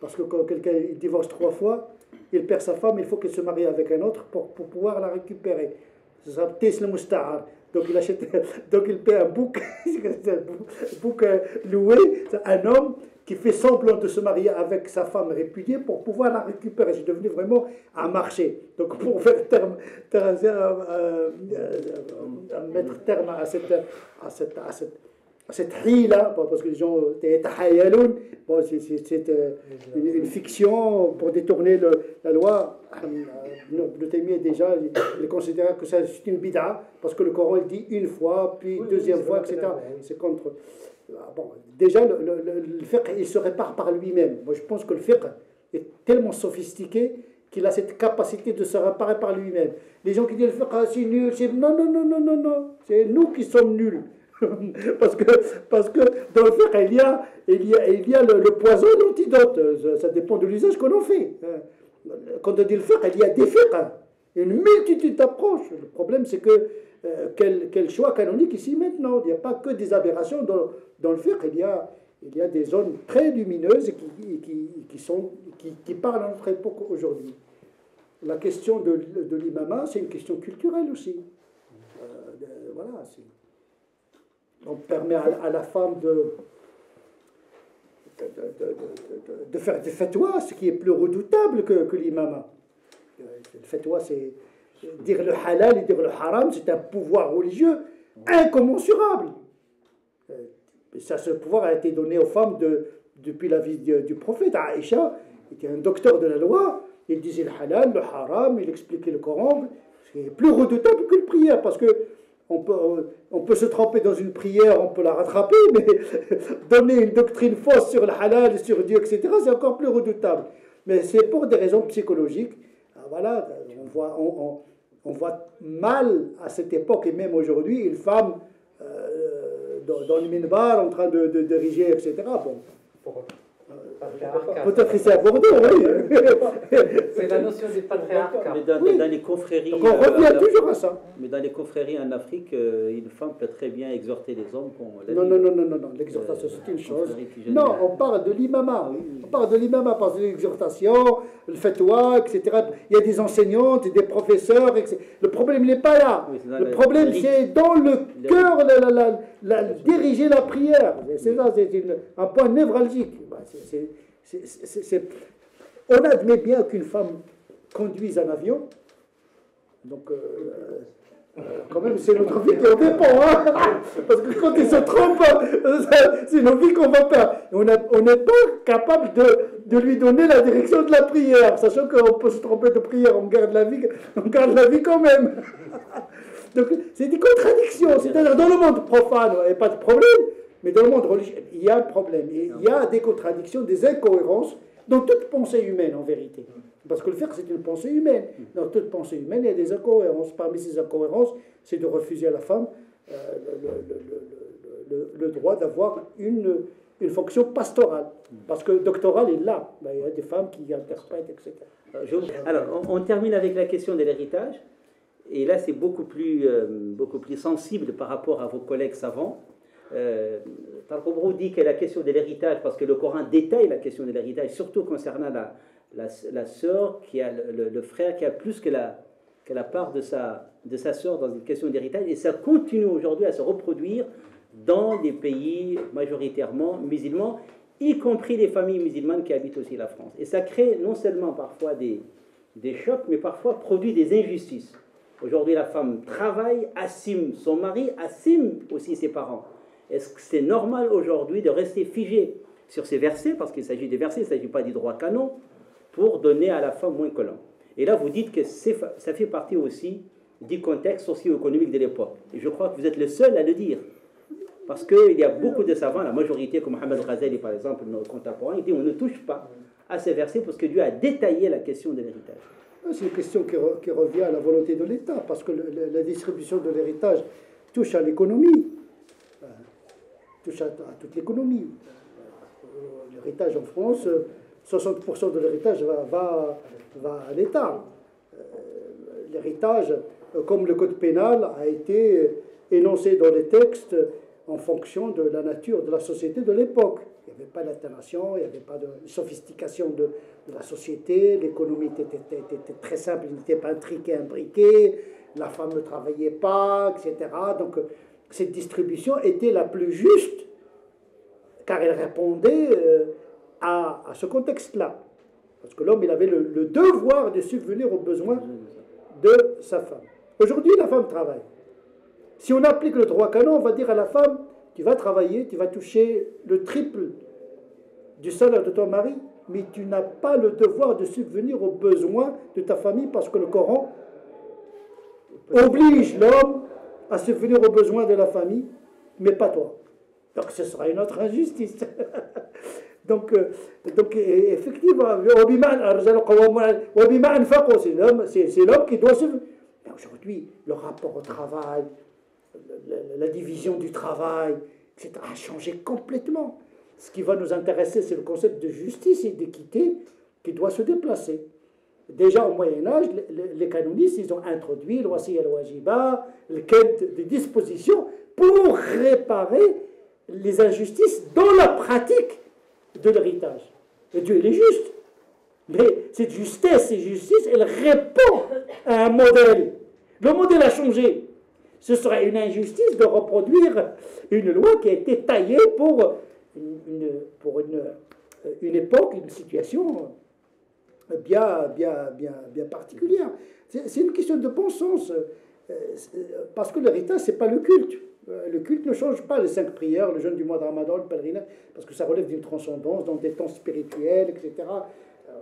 Parce que quand quelqu'un divorce 3 fois, il perd sa femme, il faut qu'il se marie avec un autre pour pouvoir la récupérer. Ça s'appelle Tisl Musta'ar. Donc il paie un bouc loué, un homme qui fait semblant de se marier avec sa femme répudiée pour pouvoir la récupérer. C'est devenu vraiment un marché. Donc pour mettre terme à cette hila, parce que les gens tahayaloun, bon, c'est une fiction pour détourner la loi. Le Taymiyya déjà, il considère que c'est une bid'a, parce que le Coran il dit une fois, puis deuxième fois, etc. C'est contre. Bon, déjà, le fiqh, il se répare par lui-même. Moi, je pense que le fiqh est tellement sophistiqué qu'il a cette capacité de se réparer par lui-même. Les gens qui disent le fiqh, c'est nul, c'est non, non, non, non, non, non, c'est nous qui sommes nuls. parce que dans le fiqh, il y a le poison et l'antidote. Ça dépend de l'usage qu'on en fait. Quand on dit le fiqh, il y a des fiqh, une multitude d'approches. Le problème, c'est que quel choix canonique ici maintenant. Il n'y a pas que des aberrations dans le fiqh, il y a des zones très lumineuses qui parlent à notre époque aujourd'hui. La question de l'imama, c'est une question culturelle aussi. Voilà, on permet à la femme de faire des fatwas, ce qui est plus redoutable que l'imama. Le fatwa, c'est dire le halal et dire le haram, c'est un pouvoir religieux incommensurable. Ça, ce pouvoir a été donné aux femmes depuis la vie du prophète. Aïcha était un docteur de la loi, il disait le halal, le haram, il expliquait le Coran. C'est plus redoutable qu'une prière, parce que on peut se tromper dans une prière, on peut la rattraper, mais donner une doctrine fausse sur le halal, sur Dieu, etc., c'est encore plus redoutable. Mais c'est pour des raisons psychologiques. Voilà, on voit mal à cette époque, et même aujourd'hui, une femme dans le minbar en train de diriger, etc. Bon. Peut-être qu'il s'est abordé, oui. C'est la notion du patriarcat. Mais dans les confréries. Donc on revient toujours à ça. Mais dans les confréries en Afrique, une femme peut très bien exhorter les hommes. Non. L'exhortation, c'est une chose. Non, on parle de l'imama. On parle de l'imama par l'exhortation, le fatwa, etc. Il y a des enseignantes, des professeurs, etc. Le problème n'est pas là. Oui, le problème, c'est dans le cœur, diriger la prière. C'est ça, c'est un point névralgique. On admet bien qu'une femme conduise un avion, donc quand même c'est notre vie qui en dépend, hein, parce que quand il se trompe, c'est nos vies qu'on va perdre. On n'est pas capable de lui donner la direction de la prière, sachant qu'on peut se tromper de prière, on garde la vie quand même. Donc c'est des contradictions, c'est-à-dire dans le monde profane, il n'y a pas de problème. Mais dans le monde religieux, il y a un problème. Il y a des contradictions, des incohérences dans toute pensée humaine, en vérité. Parce que le fiqh, c'est une pensée humaine. Dans toute pensée humaine, il y a des incohérences. Parmi ces incohérences, c'est de refuser à la femme le droit d'avoir une fonction pastorale. Parce que doctorale est là. Il y a des femmes qui interprètent, etc. Alors, on termine avec la question de l'héritage. Et là, c'est beaucoup plus sensible par rapport à vos collègues savants. Tarkobrou dit que la question de l'héritage, parce que le Coran détaille la question de l'héritage, surtout concernant la sœur qui a le frère qui a plus que la part de sa sœur dans une question d'héritage, et ça continue aujourd'hui à se reproduire dans des pays majoritairement musulmans, y compris les familles musulmanes qui habitent aussi la France. Et ça crée non seulement parfois des chocs, mais parfois produit des injustices. Aujourd'hui, la femme travaille, assume son mari, assume aussi ses parents. Est-ce que c'est normal aujourd'hui de rester figé sur ces versets, parce qu'il s'agit des versets, il ne s'agit pas des droits canons, pour donner à la femme moins que l'homme? Et là, vous dites que ça fait partie aussi du contexte socio-économique de l'époque. Et je crois que vous êtes le seul à le dire. Parce qu'il y a beaucoup de savants, la majorité, comme Mohamed Ghazali par exemple, nos contemporains, ils disent on ne touche pas à ces versets parce que Dieu a détaillé la question de l'héritage. C'est une question qui revient à la volonté de l'État, parce que la distribution de l'héritage touche à l'économie. Touche à toute l'économie. L'héritage en France, 60% de l'héritage va à l'État. L'héritage, comme le code pénal, a été énoncé dans les textes en fonction de la nature de la société de l'époque. Il n'y avait pas d'alternation, il n'y avait pas de sophistication de la société, l'économie était très simple, il n'était pas intriqué, imbriqué, la femme ne travaillait pas, etc. Donc, cette distribution était la plus juste, car elle répondait à ce contexte-là. Parce que l'homme, il avait le devoir de subvenir aux besoins de sa femme. Aujourd'hui, la femme travaille. Si on applique le droit canon, on va dire à la femme, tu vas travailler, tu vas toucher le triple du salaire de ton mari, mais tu n'as pas le devoir de subvenir aux besoins de ta famille parce que le Coran oblige l'homme à subvenir aux besoins de la famille, mais pas toi. Donc ce sera une autre injustice. donc effectivement, c'est l'homme qui doit subvenir. Aujourd'hui, le rapport au travail, la division du travail, etc., a changé complètement. Ce qui va nous intéresser, c'est le concept de justice et d'équité qui doit se déplacer. Déjà au Moyen-Âge, les canonistes, ils ont introduit le wasi al-wajiba, le quête de disposition pour réparer les injustices dans la pratique de l'héritage. Et Dieu, il est juste. Mais cette justesse et justice, elle répond à un modèle. Le modèle a changé. Ce serait une injustice de reproduire une loi qui a été taillée pour une époque, une situation bien particulière. C'est une question de bon sens. Parce que l'héritage, ce n'est pas le culte. Le culte ne change pas les 5 prières, le jeûne du mois de Ramadan, le pèlerinage, parce que ça relève d'une transcendance, dans des temps spirituels, etc.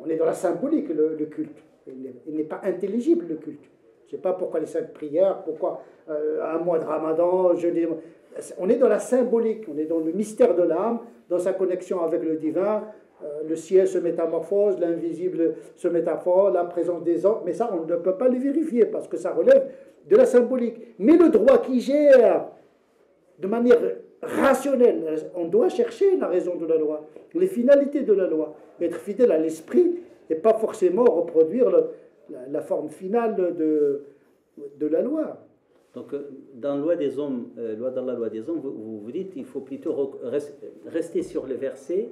On est dans la symbolique, le culte. Il n'est pas intelligible, le culte. Je ne sais pas pourquoi les 5 prières, pourquoi un mois de Ramadan, on est dans la symbolique, on est dans le mystère de l'âme, dans sa connexion avec le divin. Le ciel se métamorphose, l'invisible se métamorphose, la présence des hommes, mais ça, on ne peut pas le vérifier parce que ça relève de la symbolique. Mais le droit qui gère de manière rationnelle, on doit chercher la raison de la loi, les finalités de la loi, être fidèle à l'esprit et pas forcément reproduire la forme finale de la loi. Donc, dans la loi des hommes, dans la loi des hommes, vous dites qu'il faut plutôt rester sur les versets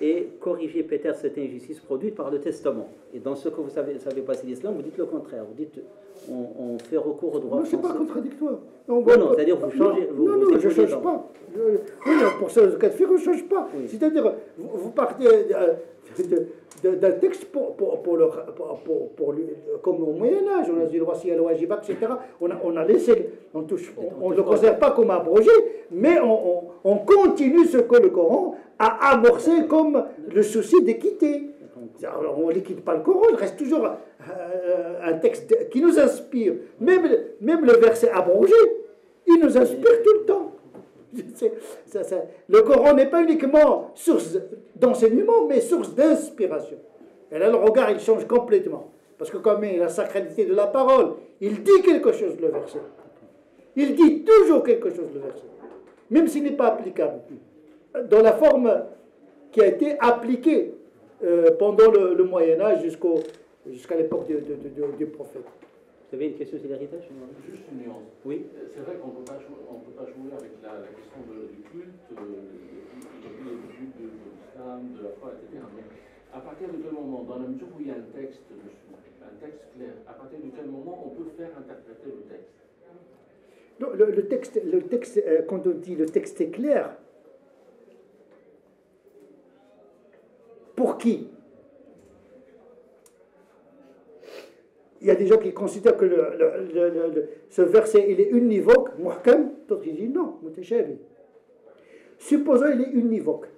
et corriger peut-être cette injustice produite par le testament. Et dans ce que vous savez passer l'islam, vous dites le contraire. Vous dites on fait recours au droit français. Non, c'est pas contradictoire. Non, c'est-à-dire vous changez. Non, je ne change pas. Pour ce cas de figure, je ne change pas. Oui. C'est-à-dire, vous partez d'un texte comme au Moyen-Âge, on a dit le wasi al-wajiba, etc. On a laissé, on ne le considère pas comme abrogé, mais on continue ce que le Coran a amorcé comme le souci d'équité. Alors, on ne liquide pas le Coran, il reste toujours un texte qui nous inspire. Même le verset abrogé, il nous inspire tout le temps. Le Coran n'est pas uniquement source d'enseignement, mais source d'inspiration. Et là, le regard, il change complètement. Parce que comme il a la sacralité de la parole, il dit quelque chose, le verset. Il dit toujours quelque chose, le verset. Même s'il n'est pas applicable. Dans la forme qui a été appliquée pendant le Moyen-Âge jusqu'à l'époque du prophète. Vous avez une question sur l'héritage? Juste une nuance. Oui. C'est vrai qu'on ne peut pas jouer avec la question du culte, de l'islam, de la foi, etc. Mais à partir de quel moment, dans la mesure où il y a un texte dessus, un texte clair, à partir de quel moment on peut faire interpréter le texte? Non, le texte, quand on dit le texte est clair, pour qui? Il y a des gens qui considèrent que ce verset il est univoque, muhkam, d'autres ils disent non, mutashabi. Supposons il est univoque.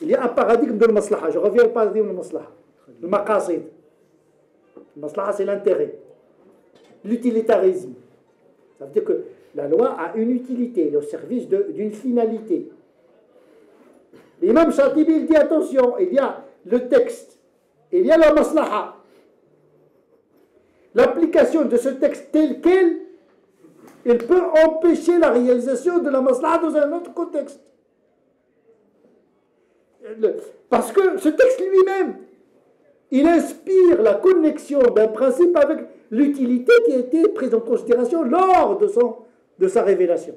Il y a un paradigme de maslaha. Je reviens au paradigme de maslaha. Le maqasid. Le maslaha, c'est l'intérêt. L'utilitarisme. Ça veut dire que la loi a une utilité, au service d'une finalité. L'imam Shatibi, il dit attention, il y a le texte, il y a la maslaha. L'application de ce texte tel quel, il peut empêcher la réalisation de la maslaha dans un autre contexte. Parce que ce texte lui-même, il inspire la connexion d'un principe avec l'utilité qui a été prise en considération lors de sa révélation.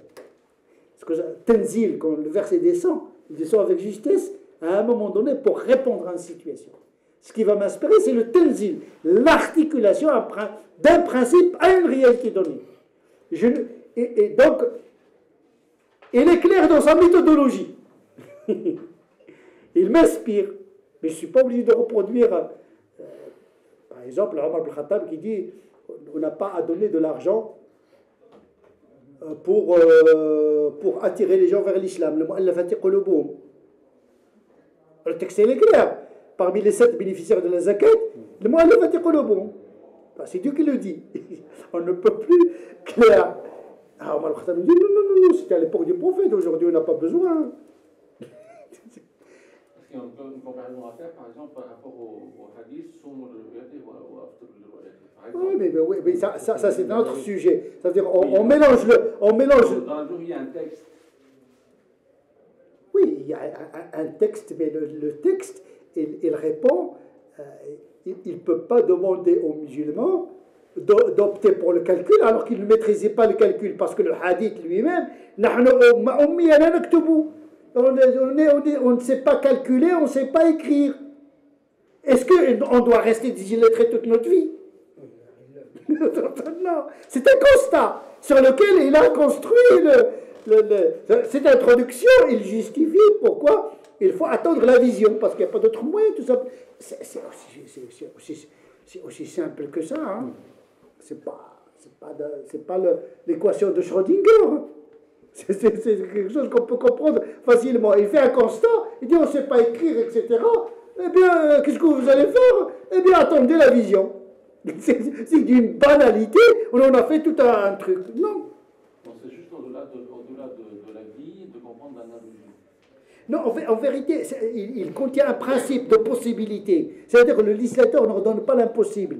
Parce que Tenzil, quand le verset descend, il descend avec justesse à un moment donné pour répondre à une situation. Ce qui va m'inspirer, c'est le Tenzil, l'articulation d'un principe à une réalité donnée. Et donc, il est clair dans sa méthodologie. Il m'inspire, mais je ne suis pas obligé de reproduire, par exemple, Omar ibn Khattab qui dit on n'a pas à donner de l'argent pour attirer les gens vers l'islam. Le mu'allafati qulubuhum. Le texte est clair. Parmi les 7 bénéficiaires de la zakat, le mu'allafati qulubuhum. C'est Dieu qui le dit. On ne peut plus clair. Ah, Omar al-Khattab nous dit non, c'était à l'époque du prophète, aujourd'hui on n'a pas besoin. Parce qu'il y a une comparaison à faire, par exemple, par rapport au hadith, oui, mais ça c'est un autre sujet. C'est-à-dire, on mélange le. On mélange. Dans un jour, il y a un texte. Oui, il y a un texte, mais le texte, il répond. Il ne peut pas demander aux musulmans d'opter pour le calcul alors qu'ils ne maîtrisaient pas le calcul, parce que le hadith lui-même, on ne sait pas calculer, on ne sait pas écrire. Est-ce qu'on doit rester illettré toute notre vie? Non, c'est un constat sur lequel il a construit cette introduction. Il justifie pourquoi il faut attendre la vision, parce qu'il n'y a pas d'autre moyen, tout ça. C'est aussi simple que ça. Hein. C'est pas l'équation de Schrödinger. C'est quelque chose qu'on peut comprendre facilement. Il fait un constat, il dit on ne sait pas écrire, etc. Eh bien, qu'est-ce que vous allez faire? Eh bien, attendez la vision. C'est d'une banalité, on en a fait tout un truc. Non. C'est juste au-delà de la vie, de comprendre l'analogie. Non, en vérité, il contient un principe de possibilité. C'est-à-dire que le législateur n'ordonne pas l'impossible.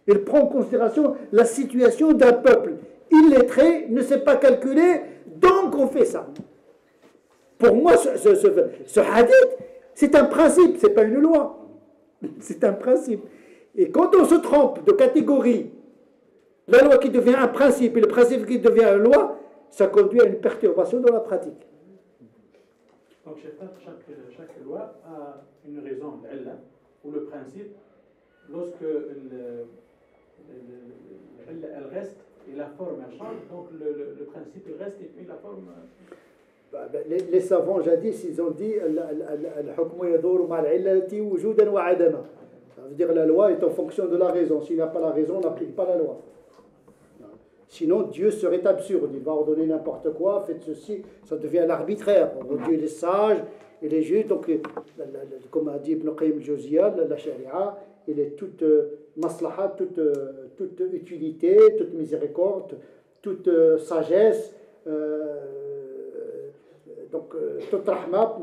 Il prend en considération la situation d'un peuple illettré, ne sait pas calculer, donc on fait ça. Pour moi, ce hadith, c'est un principe, c'est pas une loi. C'est un principe. Et quand on se trompe de catégorie, la loi qui devient un principe et le principe qui devient une loi, ça conduit à une perturbation dans la pratique. Donc chaque loi a une raison, l'illah, ou le principe, lorsque elle reste et la forme elle change, donc le principe il reste et puis la forme... Les savants jadis, ils ont dit al-hukmu yaduru ma'al-illati wujudan wa adama. Ça veut dire la loi est en fonction de la raison. S'il n'a pas la raison, on n'applique pas la loi. Sinon, Dieu serait absurde. Il va ordonner n'importe quoi, faites ceci, ça devient l'arbitraire. Dieu il est sage, il est juste. Donc, comme a dit Ibn Qayyim al-Jawziyya, la charia, il est toute maslaha, toute utilité, toute miséricorde, toute sagesse, donc toute rahma,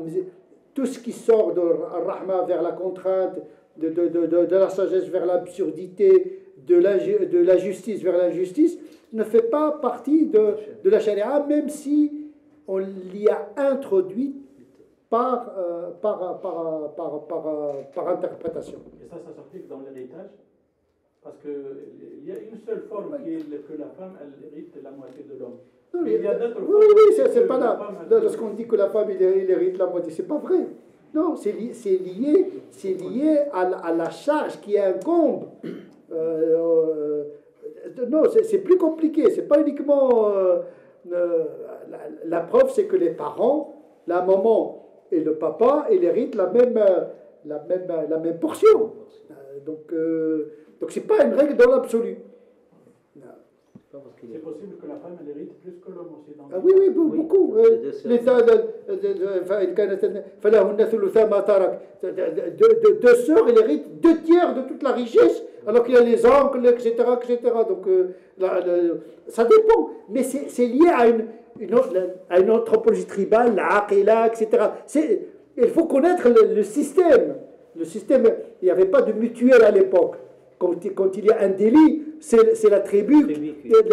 tout ce qui sort de rahma vers la contrainte, de la sagesse vers l'absurdité, de la justice vers l'injustice, ne fait pas partie de la charia, même si on l'y a introduit par interprétation. Et ça s'applique dans l'héritage, parce qu'il y a une seule forme qui est que la femme, elle hérite la moitié de l'homme. Il y a d'autres formes. Oui, c'est pas là. Lorsqu'on dit que la femme, il hérite la moitié, c'est pas vrai. Non, c'est lié à la charge qui incombe. Non, c'est plus compliqué. C'est pas uniquement la preuve, c'est que les parents, la maman et le papa, ils héritent la même portion. Donc c'est pas une règle dans l'absolu. C'est possible que la femme elle hérite plus que l'homme aussi. Oui, beaucoup. Deux sœurs, elles héritent 2/3 de toute la richesse, alors qu'il y a les oncles, etc. Donc ça dépend. Mais c'est lié à une anthropologie tribale, la aqila, etc. Il faut connaître le système. Le système, il n'y avait pas de mutuelle à l'époque. Quand il y a un délit, c'est la tribu,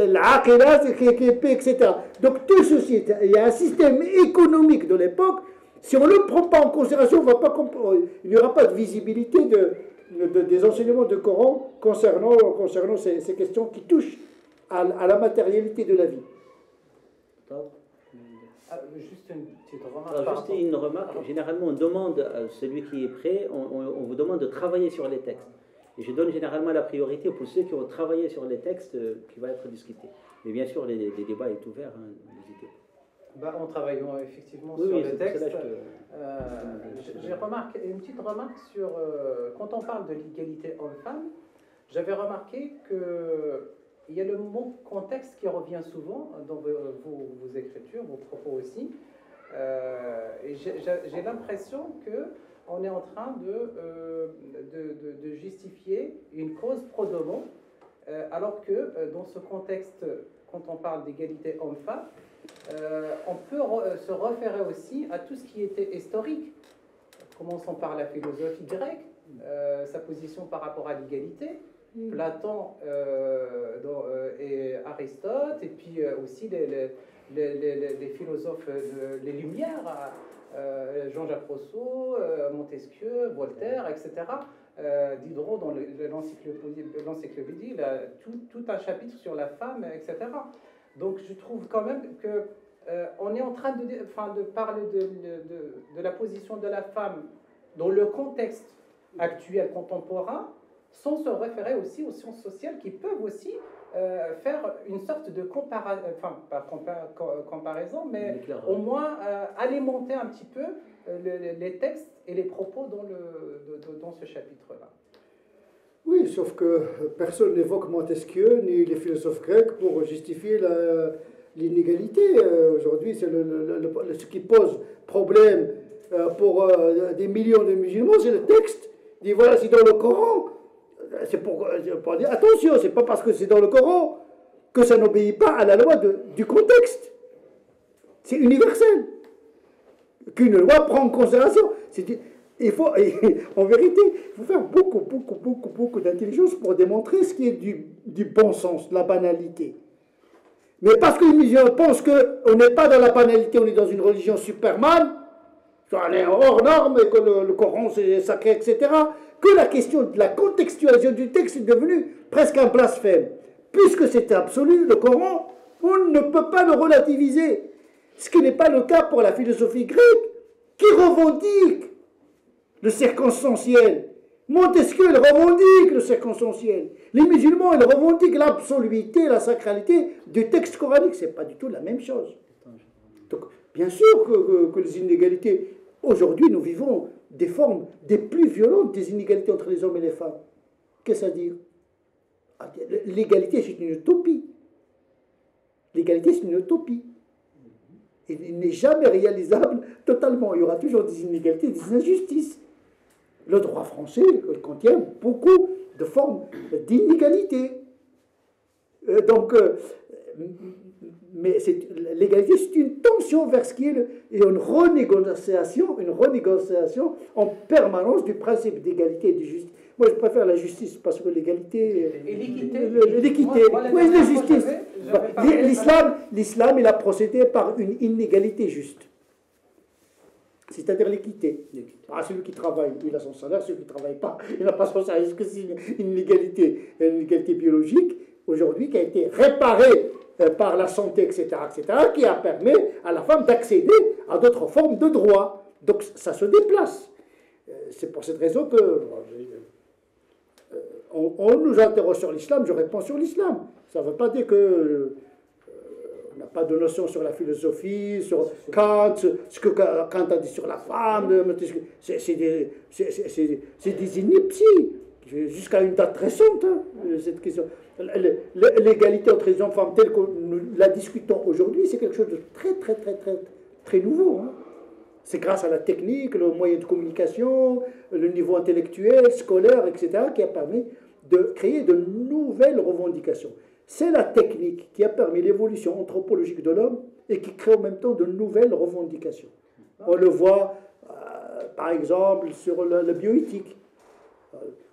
l'aqila, etc. Donc tout ceci, il y a un système économique de l'époque. Si on ne le prend pas en considération, il n'y aura pas de visibilité des enseignements du Coran concernant ces questions qui touchent à la matérialité de la vie. Juste une petite remarque. Alors, juste une remarque. Généralement, on demande à celui qui est prêt, on vous demande de travailler sur les textes. Et je donne généralement la priorité pour ceux qui ont travaillé sur les textes qui va être discutés. Mais bien sûr, les débats sont ouverts, hein, n'hésitez pas. En travaillant effectivement Oui, sur oui, les c'est textes, pour cela que j'ai remarqué une petite remarque sur quand on parle de l'égalité homme-femme. J'avais remarqué que il y a le mot contexte qui revient souvent dans vos écritures, vos propos aussi. Et j'ai l'impression qu'on est en train de justifier une cause pro-domo, alors que dans ce contexte, quand on parle d'égalité homme-femme, on peut se référer aussi à tout ce qui était historique. Commençons par la philosophie grecque, sa position par rapport à l'égalité, Platon et Aristote, et puis aussi les philosophes, les Lumières, Jean-Jacques Rousseau, Montesquieu, Voltaire, etc. Diderot dans l'encyclopédie, il a tout un chapitre sur la femme, etc. Donc je trouve quand même que on est en train de parler de la position de la femme dans le contexte actuel, contemporain, sans se référer aussi aux sciences sociales qui peuvent aussi faire une sorte de comparaison, enfin pas comparaison, mais au moins alimenter un petit peu les textes et les propos dans ce chapitre-là. Oui, sauf que personne n'évoque Montesquieu ni les philosophes grecs pour justifier l'inégalité. Aujourd'hui, c'est ce qui pose problème pour des millions de musulmans, c'est le texte. Il dit voilà, c'est dans le Coran. C'est pour dire attention, c'est pas parce que c'est dans le Coran que ça n'obéit pas à la loi du contexte. C'est universel. Qu'une loi prend en considération. En vérité, il faut faire beaucoup d'intelligence pour démontrer ce qui est du bon sens, de la banalité. Mais parce que les musulmans pensent qu'on n'est pas dans la banalité, on est dans une religion superman, on est hors norme, et que le Coran c'est sacré, etc., que la question de la contextualisation du texte est devenue presque un blasphème. Puisque c'est absolu, le Coran, on ne peut pas le relativiser. Ce qui n'est pas le cas pour la philosophie grecque, qui revendique le circonstanciel. Montesquieu, il revendique le circonstanciel. Les musulmans, ils revendiquent l'absoluité, la sacralité du texte coranique. Ce n'est pas du tout la même chose. Donc, bien sûr que les inégalités, aujourd'hui, nous vivons des formes des plus violentes des inégalités entre les hommes et les femmes. Qu'est-ce à dire? L'égalité, c'est une utopie. L'égalité, c'est une utopie. Il n'est jamais réalisable totalement. Il y aura toujours des inégalités, des injustices. Le droit français contient beaucoup de formes d'inégalité. Mais l'égalité, c'est une tension vers ce qui est une renégociation en permanence du principe d'égalité et de justice. Moi, je préfère la justice parce que l'égalité... Et l'équité. L'équité, oui, la justice. L'islam, il a procédé par une inégalité juste. C'est-à-dire l'équité. Celui qui travaille, il a son salaire, celui qui ne travaille pas, il n'a pas son salaire. Est-ce que c'est une inégalité biologique, aujourd'hui, qui a été réparée par la santé, etc., qui a permis à la femme d'accéder à d'autres formes de droits. Donc ça se déplace. C'est pour cette raison que on nous interroge sur l'islam, je réponds sur l'islam. Ça ne veut pas dire que on n'a pas de notion sur la philosophie, sur Kant, ce que Kant a dit sur la femme. C'est des inepties. Jusqu'à une date récente, cette question. L'égalité entre les hommes et femmes telle que nous la discutons aujourd'hui, c'est quelque chose de très nouveau. Hein. C'est grâce à la technique, le moyen de communication, le niveau intellectuel, scolaire, etc., qui a permis de créer de nouvelles revendications. C'est la technique qui a permis l'évolution anthropologique de l'homme et qui crée en même temps de nouvelles revendications. On le voit, par exemple, sur la bioéthique.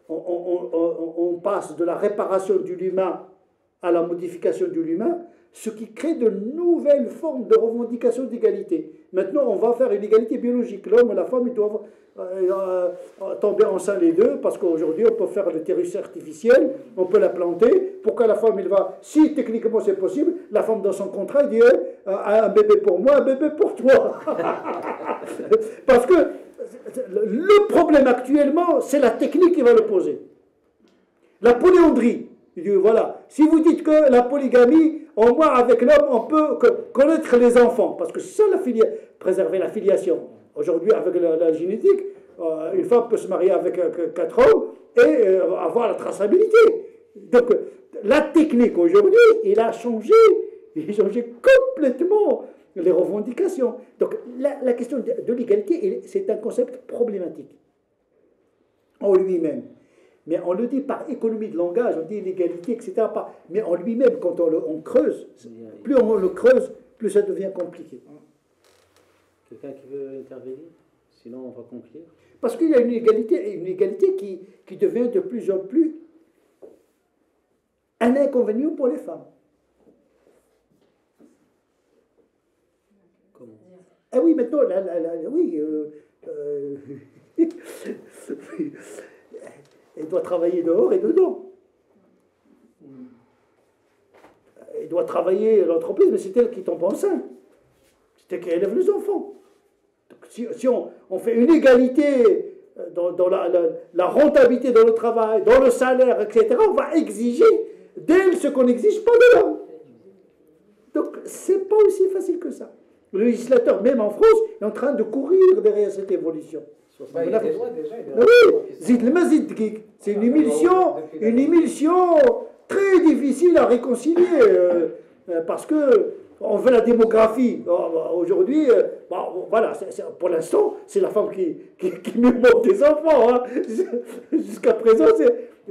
On passe de la réparation de l'humain à la modification de l'humain, ce qui crée de nouvelles formes de revendication d'égalité. Maintenant, on va faire une égalité biologique. L'homme et la femme, ils doivent tomber enceints les deux, parce qu'aujourd'hui, on peut faire l'utérus artificiel, on peut la planter, pour que la femme, elle va, si techniquement c'est possible, la femme dans son contrat, elle dit un bébé pour moi, un bébé pour toi. Parce que le problème actuellement, c'est la technique qui va le poser. La polyandrie. Il dit, voilà, si vous dites que la polygamie, au moins avec l'homme, on peut connaître les enfants, parce que c'est ça préserver la filiation. Aujourd'hui, avec la génétique, une femme peut se marier avec 4 hommes et avoir la traçabilité. Donc, la technique aujourd'hui, il a changé complètement les revendications. Donc, la question de l'égalité, c'est un concept problématique en lui-même. Mais on le dit par économie de langage, on dit l'égalité, etc. Mais en lui-même, quand on creuse, plus on le creuse, plus ça devient compliqué. Quelqu'un qui veut intervenir? Sinon, on va conclure. Parce qu'il y a une égalité qui devient de plus en plus un inconvénient pour les femmes. Comment? Ah oui, maintenant, oui. Elle doit travailler dehors et dedans. Elle doit travailler à l'entreprise, mais c'est elle qui tombe enceinte. C'est elle qui élève les enfants. Donc, si on fait une égalité dans la rentabilité dans le travail, dans le salaire, etc., on va exiger d'elle ce qu'on n'exige pas de l'homme. Donc, c'est pas aussi facile que ça. Le législateur, même en France, est en train de courir derrière cette évolution. Il y a des lois déjà. Oui, c'est une émulsion très difficile à réconcilier parce que on veut la démographie. Aujourd'hui, voilà, pour l'instant, c'est la femme qui nous montre des enfants. Hein. Jusqu'à présent,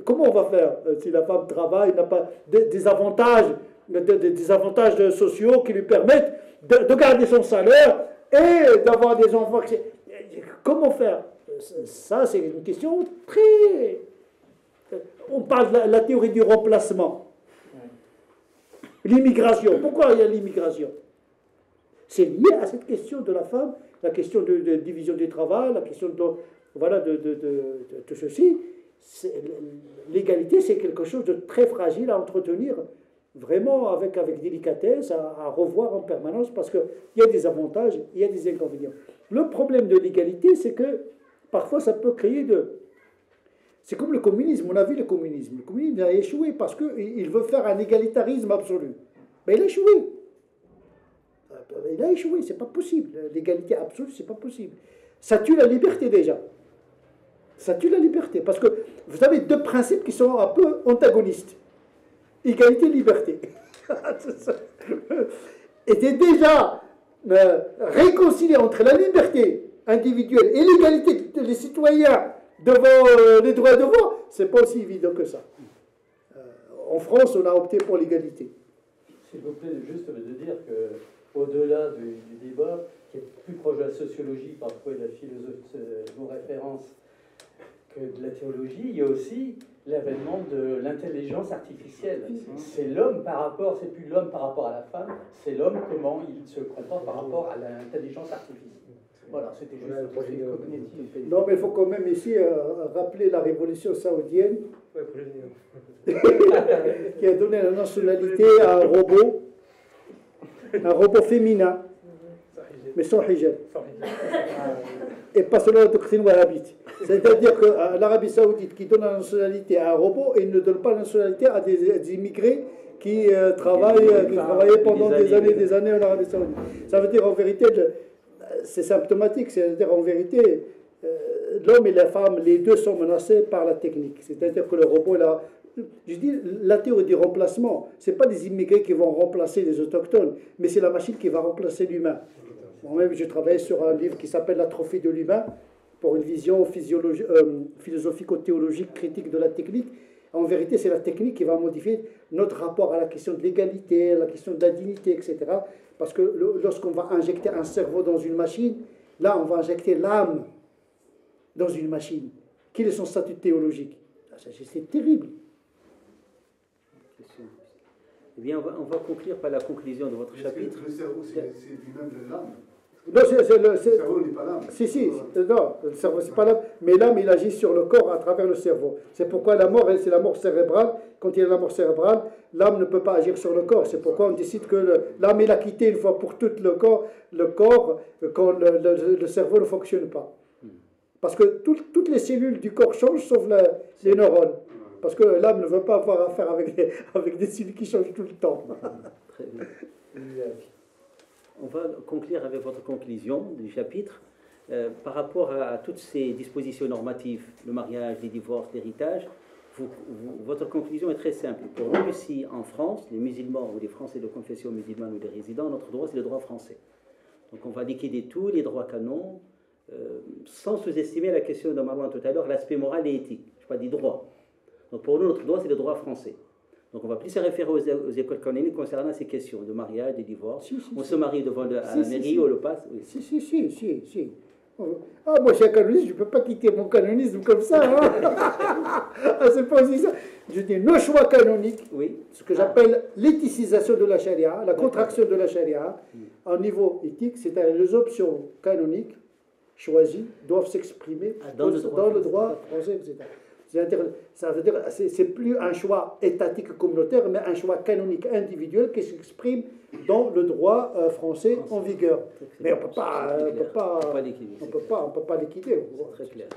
comment on va faire si la femme travaille, n'a pas des avantages, des avantages sociaux qui lui permettent de garder son salaire et d'avoir des enfants. Comment faire? Ça, c'est une question très... On parle de la théorie du remplacement. L'immigration. Pourquoi il y a l'immigration? C'est lié à cette question de la femme, la question de division du travail, la question de ceci. L'égalité, c'est quelque chose de très fragile à entretenir, vraiment avec délicatesse, à revoir en permanence, parce qu'il y a des avantages, il y a des inconvénients. Le problème de l'égalité, c'est que parfois ça peut créer C'est comme le communisme, on a vu le communisme. Le communisme a échoué parce qu'il veut faire un égalitarisme absolu. Mais il a échoué. Il a échoué, c'est pas possible. L'égalité absolue, c'est pas possible. Ça tue la liberté déjà. Ça tue la liberté. Parce que vous avez deux principes qui sont un peu antagonistes. Égalité et liberté. Et c'est déjà réconcilier entre la liberté individuelle et l'égalité des citoyens devant les droits de vote, c'est pas aussi évident que ça. En France, on a opté pour l'égalité. S'il vous plaît, juste de dire que au-delà du débat, qui est plus proche de la sociologie parfois et de la philosophie, vos références, que de la théologie, il y a aussi l'avènement de l'intelligence artificielle. C'est l'homme par rapport, c'est plus l'homme par rapport à la femme, c'est l'homme comment il se comporte par rapport à l'intelligence artificielle. Voilà, c'était juste cognitif. Non, mais il faut quand même ici rappeler la révolution saoudienne qui a donné la nationalité à un robot féminin, mais sans hijab. Et pas selon la doctrine wahhabite. C'est-à-dire que l'Arabie saoudite qui donne la nationalité à un robot, et ne donne pas la nationalité à des immigrés qui travaillaient pendant des années en Arabie saoudite. Ça veut dire en vérité, c'est symptomatique, c'est-à-dire en vérité, l'homme et la femme, les deux sont menacés par la technique. C'est-à-dire que le robot, je dis, la théorie du remplacement, ce n'est pas des immigrés qui vont remplacer les autochtones, mais c'est la machine qui va remplacer l'humain. Moi-même, j'ai travaillé sur un livre qui s'appelle L'atrophie de l'humain, pour une vision philosophico-théologique critique de la technique. En vérité, c'est la technique qui va modifier notre rapport à la question de l'égalité, à la question de la dignité, etc. Parce que lorsqu'on va injecter un cerveau dans une machine, là, on va injecter l'âme dans une machine. Quel est son statut théologique? C'est terrible. Eh bien, on va conclure par la conclusion de votre chapitre. Le cerveau, c'est lui-même l'âme. Non, le cerveau n'est pas l'âme. Si, non, le cerveau, c'est pas l'âme. Mais l'âme, il agit sur le corps à travers le cerveau. C'est pourquoi la mort, c'est la mort cérébrale. Quand il y a la mort cérébrale, l'âme ne peut pas agir sur le corps. C'est pourquoi on décide que l'âme, il a quitté une fois pour toutes le corps quand le cerveau ne fonctionne pas. Parce que toutes les cellules du corps changent, sauf les neurones. Parce que l'âme ne veut pas avoir affaire avec des cellules qui changent tout le temps. Très bien. On va conclure avec votre conclusion du chapitre. Par rapport à toutes ces dispositions normatives, le mariage, les divorces, l'héritage, votre conclusion est très simple. Pour nous, ici, en France, les musulmans ou les Français de confession musulmane ou les résidents, notre droit, c'est le droit français. Donc on va liquider tous les droits canons, sans sous-estimer la question de Marouane tout à l'heure, l'aspect moral et éthique. Je parle des droits. Donc pour nous, notre droit, c'est le droit français. Donc on va plus se référer aux écoles canoniques concernant ces questions de mariage, de divorce. On se marie devant la mairie ou le passe. Oui. Si. Ah, moi, je suis un canoniste, je ne peux pas quitter mon canonisme comme ça. Hein. Ah, c'est pas aussi ça. Je dis nos choix canoniques, ce que j'appelle l'éthicisation de la charia, la contraction de la charia, au niveau éthique, c'est-à-dire les options canoniques choisies doivent s'exprimer dans le droit français, etc. Ça veut dire c'est plus un choix étatique communautaire, mais un choix canonique individuel qui s'exprime dans le droit français en vigueur. Mais on ne peut pas liquider. C'est très clair.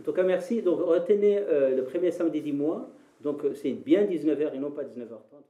En tout cas, merci. Donc, retenez le premier samedi du mois. Donc, c'est bien 19h et non pas 19h30.